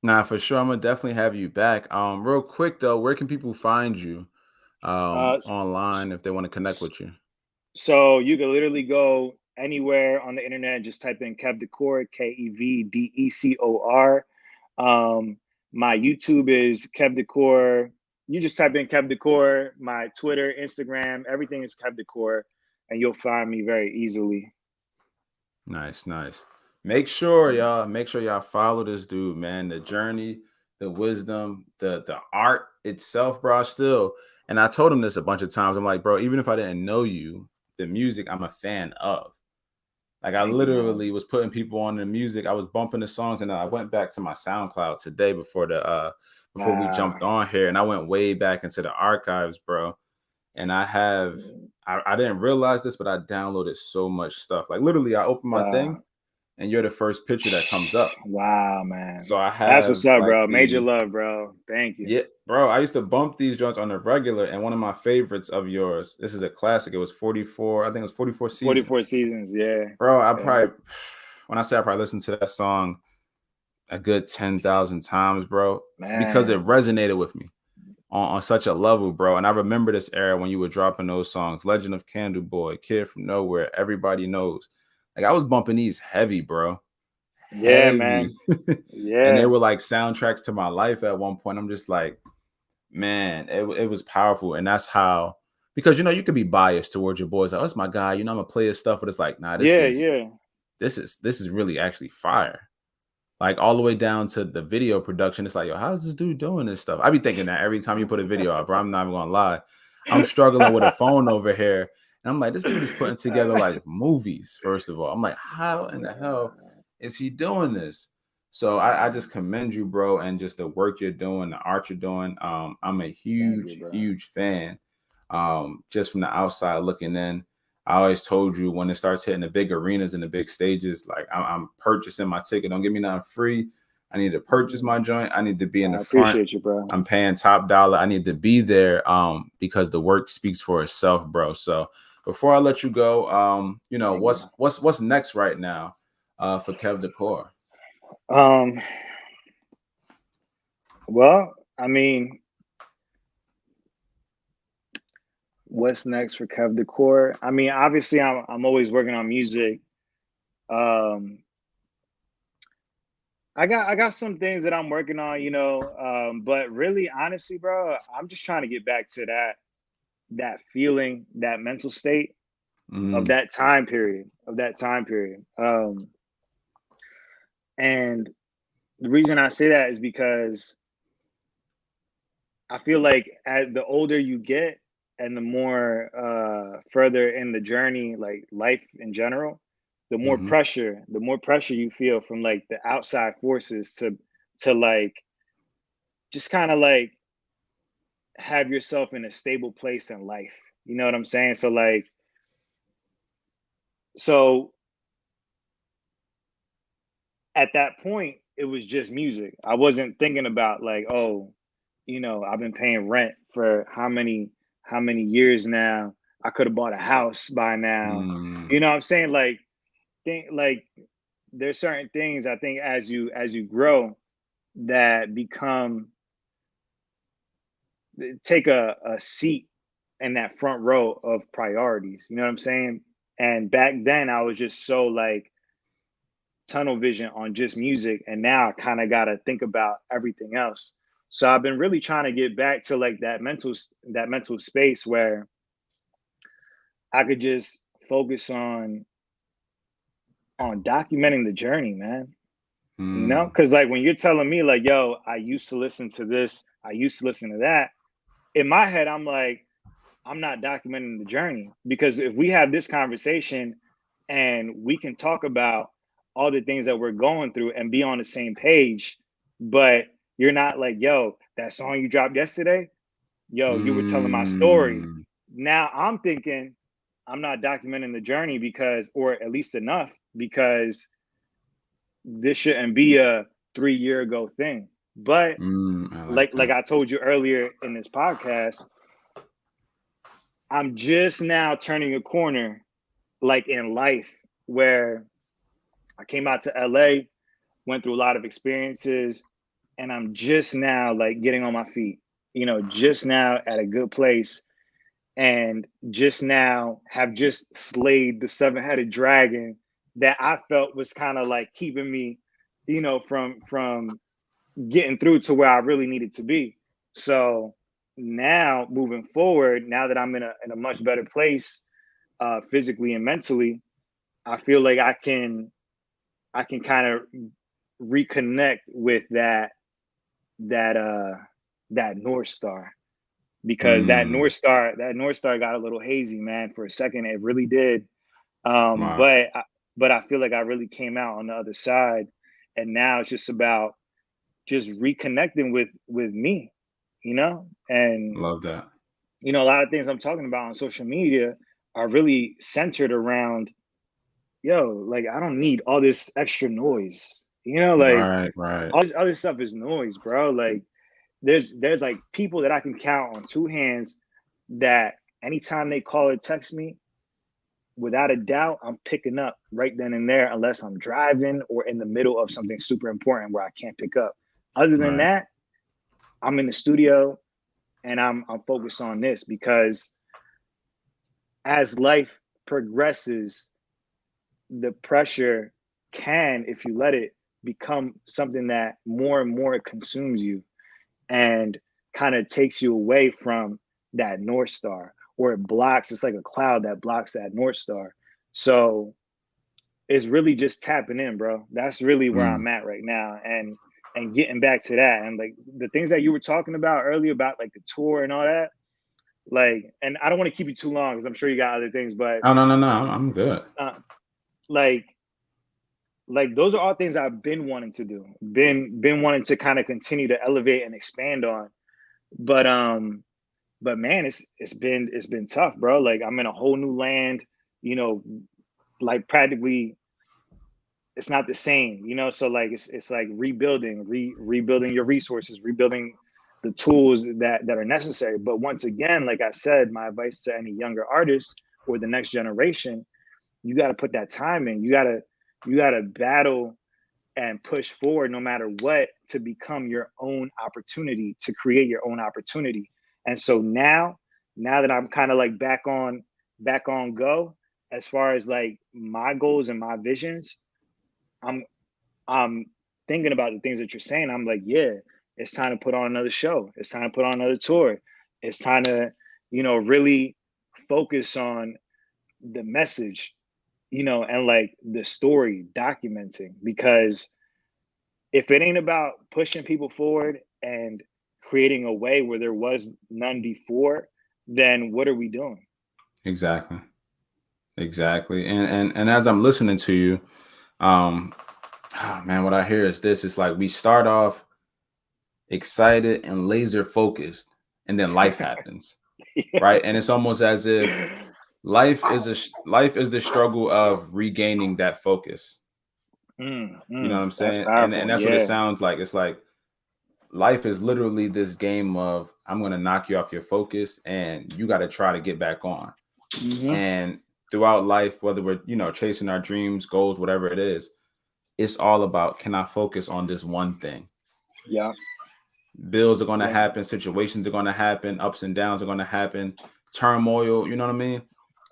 Nah, for sure. I'm gonna definitely have you back. Real quick though, where can people find you online if they want to connect with you? So you can literally go anywhere on the internet, just type in Kev Decor, KEVDECOR. My YouTube is Kev Decor. You just type in Kev Decor. My Twitter, Instagram, everything is Kev Decor, and you'll find me very easily. Nice. Make sure y'all follow this dude, man. The journey, the wisdom, the art itself, bro. Still, and I told him this a bunch of times. I'm like, bro, even if I didn't know you, the music I'm a fan of. Like I literally was putting people on the music. I was bumping the songs, and I went back to my SoundCloud today before we jumped on here, and I went way back into the archives, bro. And I didn't realize this, but I downloaded so much stuff. Like literally, I opened my thing, and you're the first picture that comes up. Wow, man. So I have that's what's up, bro. Major love, bro. Thank you. Yeah, bro. I used to bump these joints on the regular, and one of my favorites of yours. This is a classic. It was 44. I think it was 44 Seasons. 44 Seasons, yeah. Bro, when I say I probably listened to that song a good 10,000 times, bro, because it resonated with me on such a level, bro. And I remember this era when you were dropping those songs, Legend of Candle Boy, Kid from Nowhere, Everybody Knows. Like I was bumping these heavy, bro. Yeah, man. Yeah. And they were like soundtracks to my life at one point. I'm just like, man, it was powerful. And that's how, because you could be biased towards your boys. Like, oh, it's my guy, I'm gonna play his stuff, but it's like, nah, this is really actually fire. Like all the way down to the video production. It's like, yo, how's this dude doing this stuff? I be thinking that every time you put a video out, bro. I'm not even gonna lie. I'm struggling with a phone over here. And I'm like, this dude is putting together like movies, first of all. I'm like, how in the hell is he doing this? So I just commend you, bro, and just the work you're doing, the art you're doing. I'm a huge fan. Just from the outside looking in. I always told you when it starts hitting the big arenas and the big stages, like I'm purchasing my ticket. Don't give me nothing free. I need to purchase my joint. I need to be in the front. Appreciate you, bro. I'm paying top dollar. I need to be there because the work speaks for itself, bro. So before I let you go, you know, what's next right now for Kev Decor? Well, I mean, what's next for Kev Decor? I mean, obviously I'm always working on music. I got some things that I'm working on, you know, but really, honestly, bro, I'm just trying to get back to that feeling, that mental state of that time period, and the reason I say that is because I feel like as the older you get and the more further in the journey, like life in general, the more pressure you feel from like the outside forces to like just kind of like have yourself in a stable place in life. You know what I'm saying? So at that point, it was just music. I wasn't thinking about like, oh, you know, I've been paying rent for how many years now. I could have bought a house by now. You know what I'm saying? Like there's certain things I think as you grow that become take a seat in that front row of priorities. You know what I'm saying? And back then I was just so like tunnel vision on just music, and now I kind of got to think about everything else. So I've been really trying to get back to like that mental space where I could just focus on documenting the journey, man. You know, because like when you're telling me like, yo, I used to listen to this, I used to listen to that, in my head I'm like, I'm not documenting the journey, because if we have this conversation and we can talk about all the things that we're going through and be on the same page, but you're not like, yo, that song you dropped yesterday, yo, you were telling my story. Now I'm thinking I'm not documenting the journey because, or at least enough, because this shouldn't be a 3-year ago thing. But like I told you earlier in this podcast, I'm just now turning a corner, like in life, where I came out to LA, went through a lot of experiences, and I'm just now like getting on my feet, you know, just now at a good place, and just now have just slayed the 7-headed dragon that I felt was kind of like keeping me, you know, from getting through to where I really needed to be. So now moving forward, now that I'm in a much better place, physically and mentally, I feel like I can kind of reconnect with that North Star, because that North Star got a little hazy, man, for a second. It really did. But I feel like I really came out on the other side, and now it's just about just reconnecting with me, you know? And love that. You know, a lot of things I'm talking about on social media are really centered around, yo, like I don't need all this extra noise. You know, like right. all this other stuff is noise, bro. Like there's like people that I can count on 2 hands that anytime they call or text me, without a doubt, I'm picking up right then and there, unless I'm driving or in the middle of something super important where I can't pick up. Other than that, I'm in the studio and I'm focused on this, because as life progresses, the pressure can, if you let it, become something that more and more consumes you and kind of takes you away from that North Star, or it's like a cloud that blocks that North Star. So it's really just tapping in, bro. That's really where I'm at right now, and getting back to that. And like the things that you were talking about earlier about like the tour and all that, like, and I don't want to keep you too long because I'm sure you got other things, but no, I'm good. Like those are all things I've been wanting to do, been wanting to kind of continue to elevate and expand on. But man, it's been tough, bro. Like I'm in a whole new land, you know, like practically it's not the same, you know. So like it's like rebuilding your resources, rebuilding the tools that are necessary. But once again, like I said, my advice to any younger artists or the next generation, you got to put that time in. You got to battle and push forward no matter what to become your own opportunity, to create your own opportunity. And so now that I'm kind of like back on go, as far as like my goals and my visions, I'm thinking about the things that you're saying. I'm like, yeah, it's time to put on another show. It's time to put on another tour. It's time to, really focus on the message, and like the story, documenting. Because if it ain't about pushing people forward and creating a way where there was none before, then what are we doing? Exactly. And as I'm listening to you, man, what I hear is this: it's like we start off excited and laser focused, and then life happens, right? And it's almost as if life is the struggle of regaining that focus. You know what I'm That's saying? powerful. And that's what it sounds like. It's like life is literally this game of I'm going to knock you off your focus, and you got to try to get back on. And throughout life, whether we're chasing our dreams, goals, whatever it is, it's all about, can I focus on this one thing? Yeah. Bills are going to happen, situations are going to happen, ups and downs are going to happen, turmoil, you know what I mean?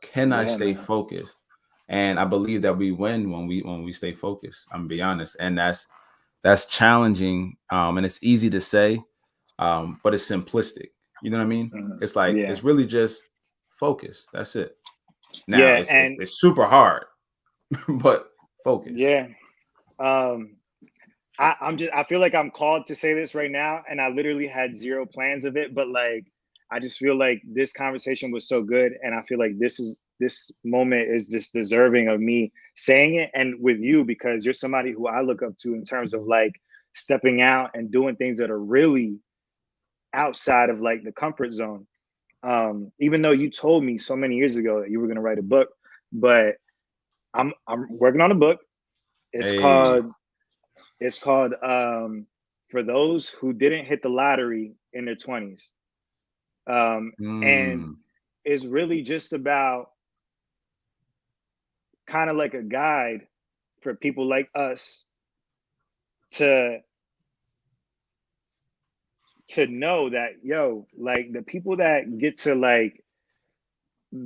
Can I stay focused? And I believe that we win when we stay focused. I'm gonna be honest, and that's challenging, and it's easy to say, but it's simplistic. You know what I mean? It's like it's really just focus. That's it. Now it's super hard, but focus. Yeah. I feel like I'm called to say this right now, and I literally had zero plans of it, but like I just feel like this conversation was so good, and I feel like this moment is just deserving of me saying it, and with you, because you're somebody who I look up to in terms of like stepping out and doing things that are really outside of like the comfort zone. Even though you told me so many years ago that you were going to write a book, but I'm working on a book. It's called For Those Who Didn't Hit the Lottery in Their 20s. And it's really just about kind of like a guide for people like us to know that, like the people that get to like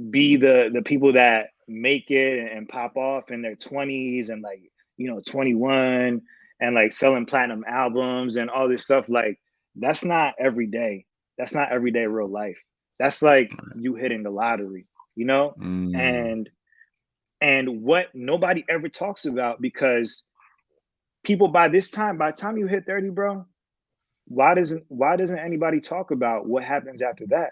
be the people that make it and pop off in their 20s and like 21 and like selling platinum albums and all this stuff, like that's not every day. That's not everyday real life. That's like you hitting the lottery, and what nobody ever talks about, because people by the time you hit 30, bro, why doesn't anybody talk about what happens after that?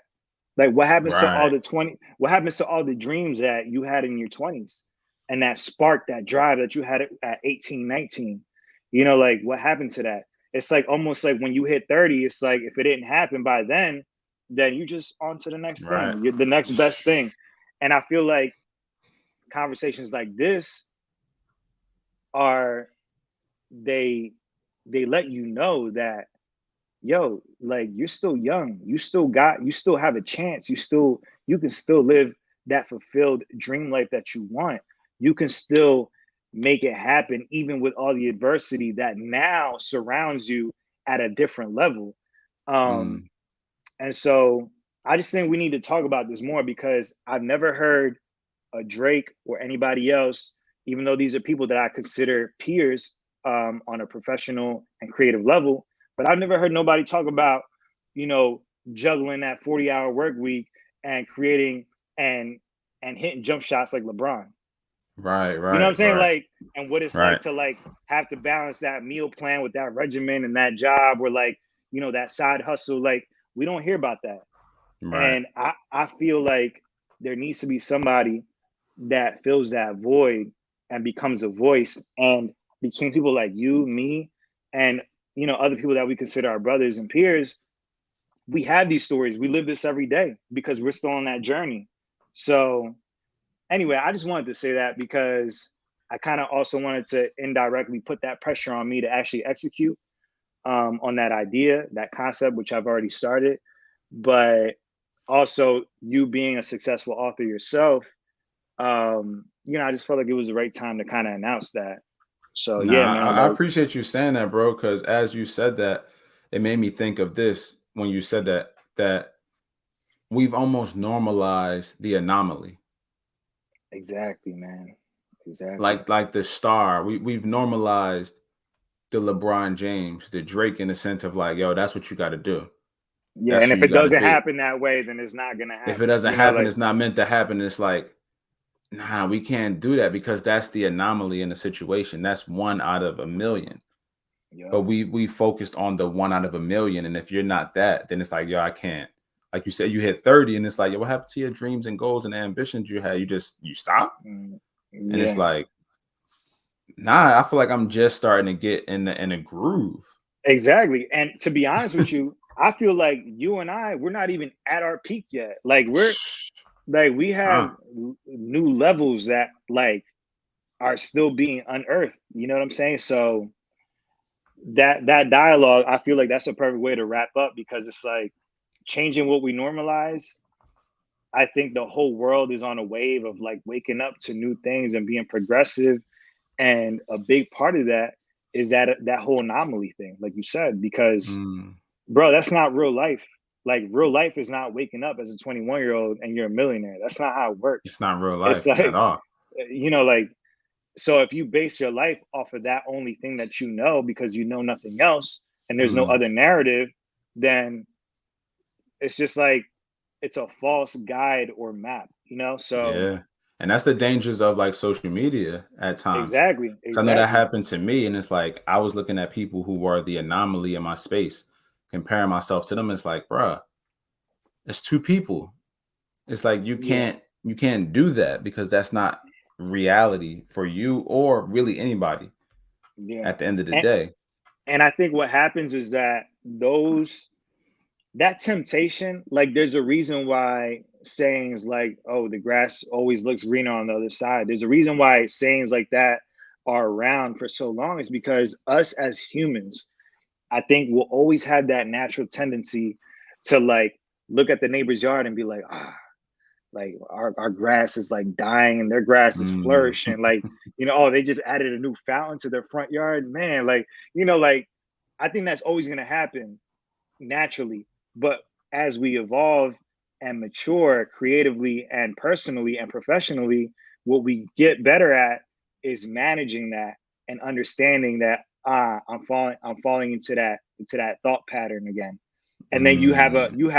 Like what happens to all the dreams that you had in your 20s and that spark, that drive that you had at 18, 19? Like what happened to that? It's like almost like when you hit 30, it's like if it didn't happen by then you just on to the next thing. You're the next best thing. And I feel like conversations like this they let you know that, like you're still young. You still have a chance. You can still live that fulfilled dream life that you want. You can still make it happen, even with all the adversity that now surrounds you at a different level. And so I just think we need to talk about this more, because I've never heard a Drake or anybody else, even though these are people that I consider peers on a professional and creative level, but I've never heard nobody talk about, juggling that 40-hour work week and creating and hitting jump shots like LeBron. Right. You know what I'm saying? Like, and what it's like to like have to balance that meal plan with that regimen and that job, or like, that side hustle. Like, we don't hear about that. And I feel like there needs to be somebody that fills that void and becomes a voice, and between people like you, me, and other people that we consider our brothers and peers, we have these stories. We live this every day because we're still on that journey. So anyway, I just wanted to say that because I kind of also wanted to indirectly put that pressure on me to actually execute on that idea, that concept, which I've already started. But also, you being a successful author yourself, I just felt like it was the right time to kind of announce that. So yeah, Nah, man. I Like, appreciate you saying that, bro, because as you said that, it made me think of this when you said that we've almost normalized the anomaly. exactly, man. Exactly. Like the star. We've normalized the LeBron James, the Drake, in the sense of like, yo, that's what you got to do. Yeah, That's and who if you it got to doesn't be. happen that way, then it's not gonna If it happen. doesn't happen, Like, it's not meant to happen. It's like, nah, we can't do that because that's the anomaly in the situation. That's 1 out of a million. But yo, we focused on the 1 out of a million. And if you're not that, then it's like, yo, I can't. Like you said, you hit 30 and it's like, yo, what happened to your dreams and goals and ambitions you had? You stop? And it's yeah, like, nah, I feel like I'm just starting to get in a groove. exactly. And to be honest with you, I feel like you and we're not even at our peak yet. Like we have new levels that like are still being unearthed. You know what I'm saying? So that dialogue, I feel like that's a perfect way to wrap up because it's like changing what we normalize. I think the whole world is on a wave of like waking up to new things and being progressive. And a big part of that is that whole anomaly thing, like you said, because bro, that's not real life. Like real life is not waking up as a 21-year-old and you're a millionaire. That's not how it It's works. not real It's life at like, all. like, so if you base your life off of that only thing that you know because you know nothing else and there's no other narrative, then it's just like it's a false guide or map, So Yeah. And that's the dangers of like social media at times. exactly, 'Cause I know that exactly. happened to me. And it's like I was looking at people who were the anomaly in my space, comparing myself to them. It's like, bruh, it's two people. It's like Yeah, you can't do that because that's not reality for you or really anybody yeah. at the end of the And day. and I think what happens is that that temptation, like there's a reason why sayings like, oh, the grass always looks greener on the other side. There's a reason why sayings like that are around for so long, is because us as humans, I think we'll always have that natural tendency to like look at the neighbor's yard and be like, like our grass is like dying and their grass is Mm. flourishing. Like, oh, they just added a new fountain to their front yard. Man, like, like I think that's always gonna happen naturally. But as we evolve and mature creatively and personally and professionally, what we get better at is managing that and understanding that I'm falling into that thought pattern again. And then Mm. you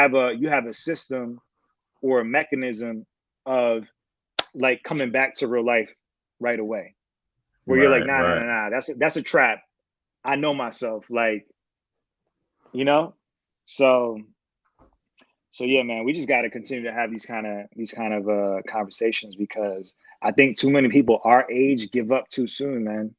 have a system or a mechanism of like coming back to real life right away. Where you're like, Right, nah, nah, right. nah, nah, that's a trap. I know myself. Like, you know? So yeah, man, we just got to continue to have these kind of conversations because I think too many people our age give up too soon, man.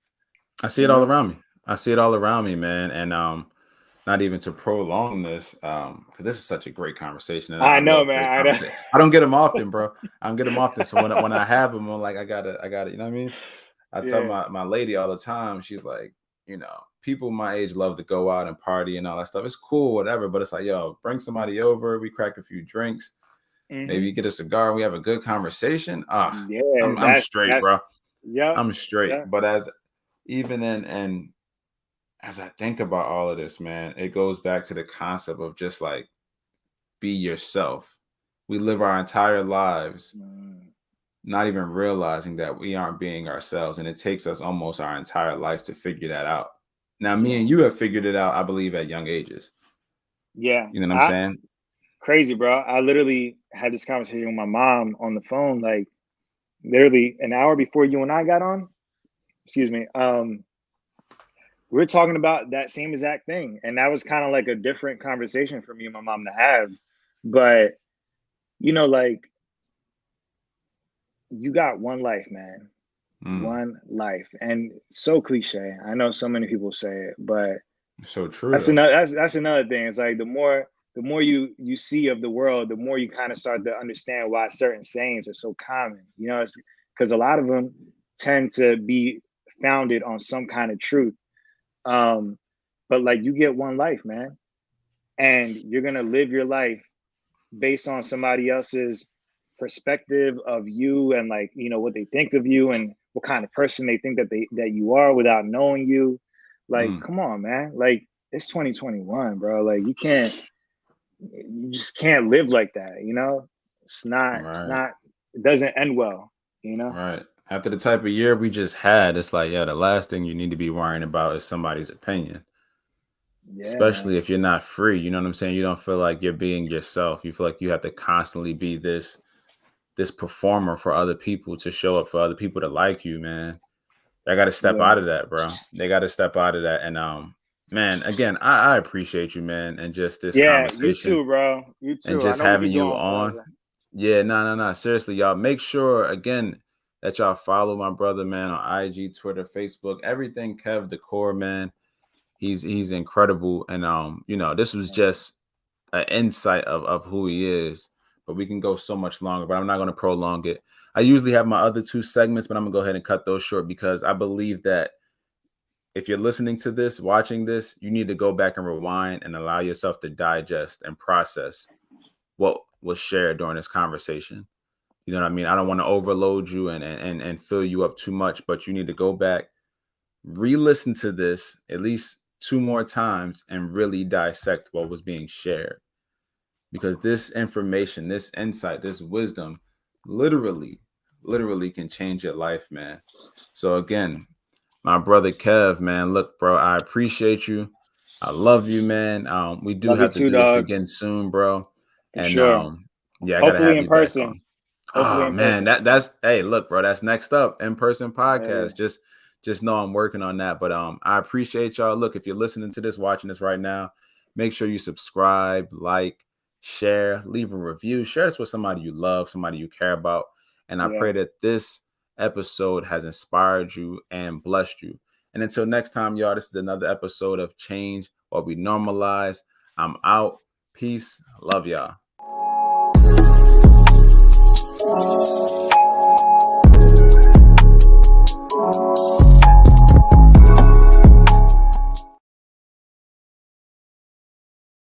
I see You it all know? around me. I see it all around me, man. And not even to prolong this, because this is such a great conversation, and I I know, love great man. I know. conversation. I don't get them often, bro. I don't get them often. So when I have them, I'm like, I gotta, you know what I mean? I tell Yeah. my lady all the time, she's like, people my age love to go out and party and all that stuff. It's cool, whatever. But it's like, yo, bring somebody over, we crack a few drinks, maybe Hmm. you get a cigar, we have a good conversation. Yeah, I'm straight, that's bro. yep. I'm straight. Yeah. But as even in as I think about all of this, man, it goes back to the concept of just like be yourself. We live our entire lives Mm. not even realizing that we aren't being ourselves. And it takes us almost our entire life to figure that out. Now, me Yeah. and you have figured it out, I believe, at young ages. Yeah. You know what I'm saying? Crazy, bro. I literally had this conversation with my mom on the phone, like literally an hour before you and I got on. Excuse me. We were talking about that same exact thing. And that was kind of like a different conversation for me and my mom to have. But, like you got one life, man. Mm, One life. And so cliche. I know so many people say it, but so true, that's though. another thing. It's like the more the more you see of the world, the more you kind of start to understand why certain sayings are so common. You know, it's because a lot of them tend to be founded on some kind of truth. But like, you get one life, man, and you're gonna live your life based on somebody else's perspective of you, and like, you know, what they think of you and what kind of person they think that you are without knowing you. Like, come on, man. Like, it's 2021, bro. Like, you just can't live like that, you know? It's not, it doesn't end well, you know? Right. After the type of year we just had, it's like, yeah, the last thing you need to be worrying about is somebody's opinion. Yeah, especially man. if you're not free. You know what I'm saying? You don't feel like you're being yourself. You feel like you have to constantly be this performer for other people, to show up for other people to like you, man. I got to step out of that, bro. They got to step out of that. And man, again, I appreciate you, man, and just this Yeah, you conversation too, bro. You and too. I just know we having could go you on on. forever. Yeah, no. Seriously, y'all, make sure again that y'all follow my brother, man, on IG, Twitter, Facebook, everything. Kev Decor, man. He's incredible. And you know, this was just an insight of who he is, but we can go so much longer, but I'm not going to prolong it. I usually have my other two segments, but I'm gonna go ahead and cut those short because I believe that if you're listening to this, watching this, you need to go back and rewind and allow yourself to digest and process what was shared during this conversation. You know what I mean? I don't want to overload you and fill you up too much, but you need to go back, re-listen to this at least 2 more times and really dissect what was being shared. Because this information, this insight, this wisdom literally can change your life, man. So again, my brother Kev, man, look, bro, I appreciate you. I love you, man. We do Love you have to too, do this dog. again soon, bro. For And sure. yeah, I gotta Hopefully have in you back person. on. Hopefully Oh in man, person. that's hey, look, bro, that's next up, in-person podcast. Yeah. Just know I'm working on that. But I appreciate y'all. Look, if you're listening to this, watching this right now, make sure you subscribe, like, share, leave a review, share this with somebody you love, somebody you care about. And I pray that this episode has inspired you and blessed you. And until next time, y'all, this is another episode of Change What We Normalize. I'm out. Peace. Love y'all.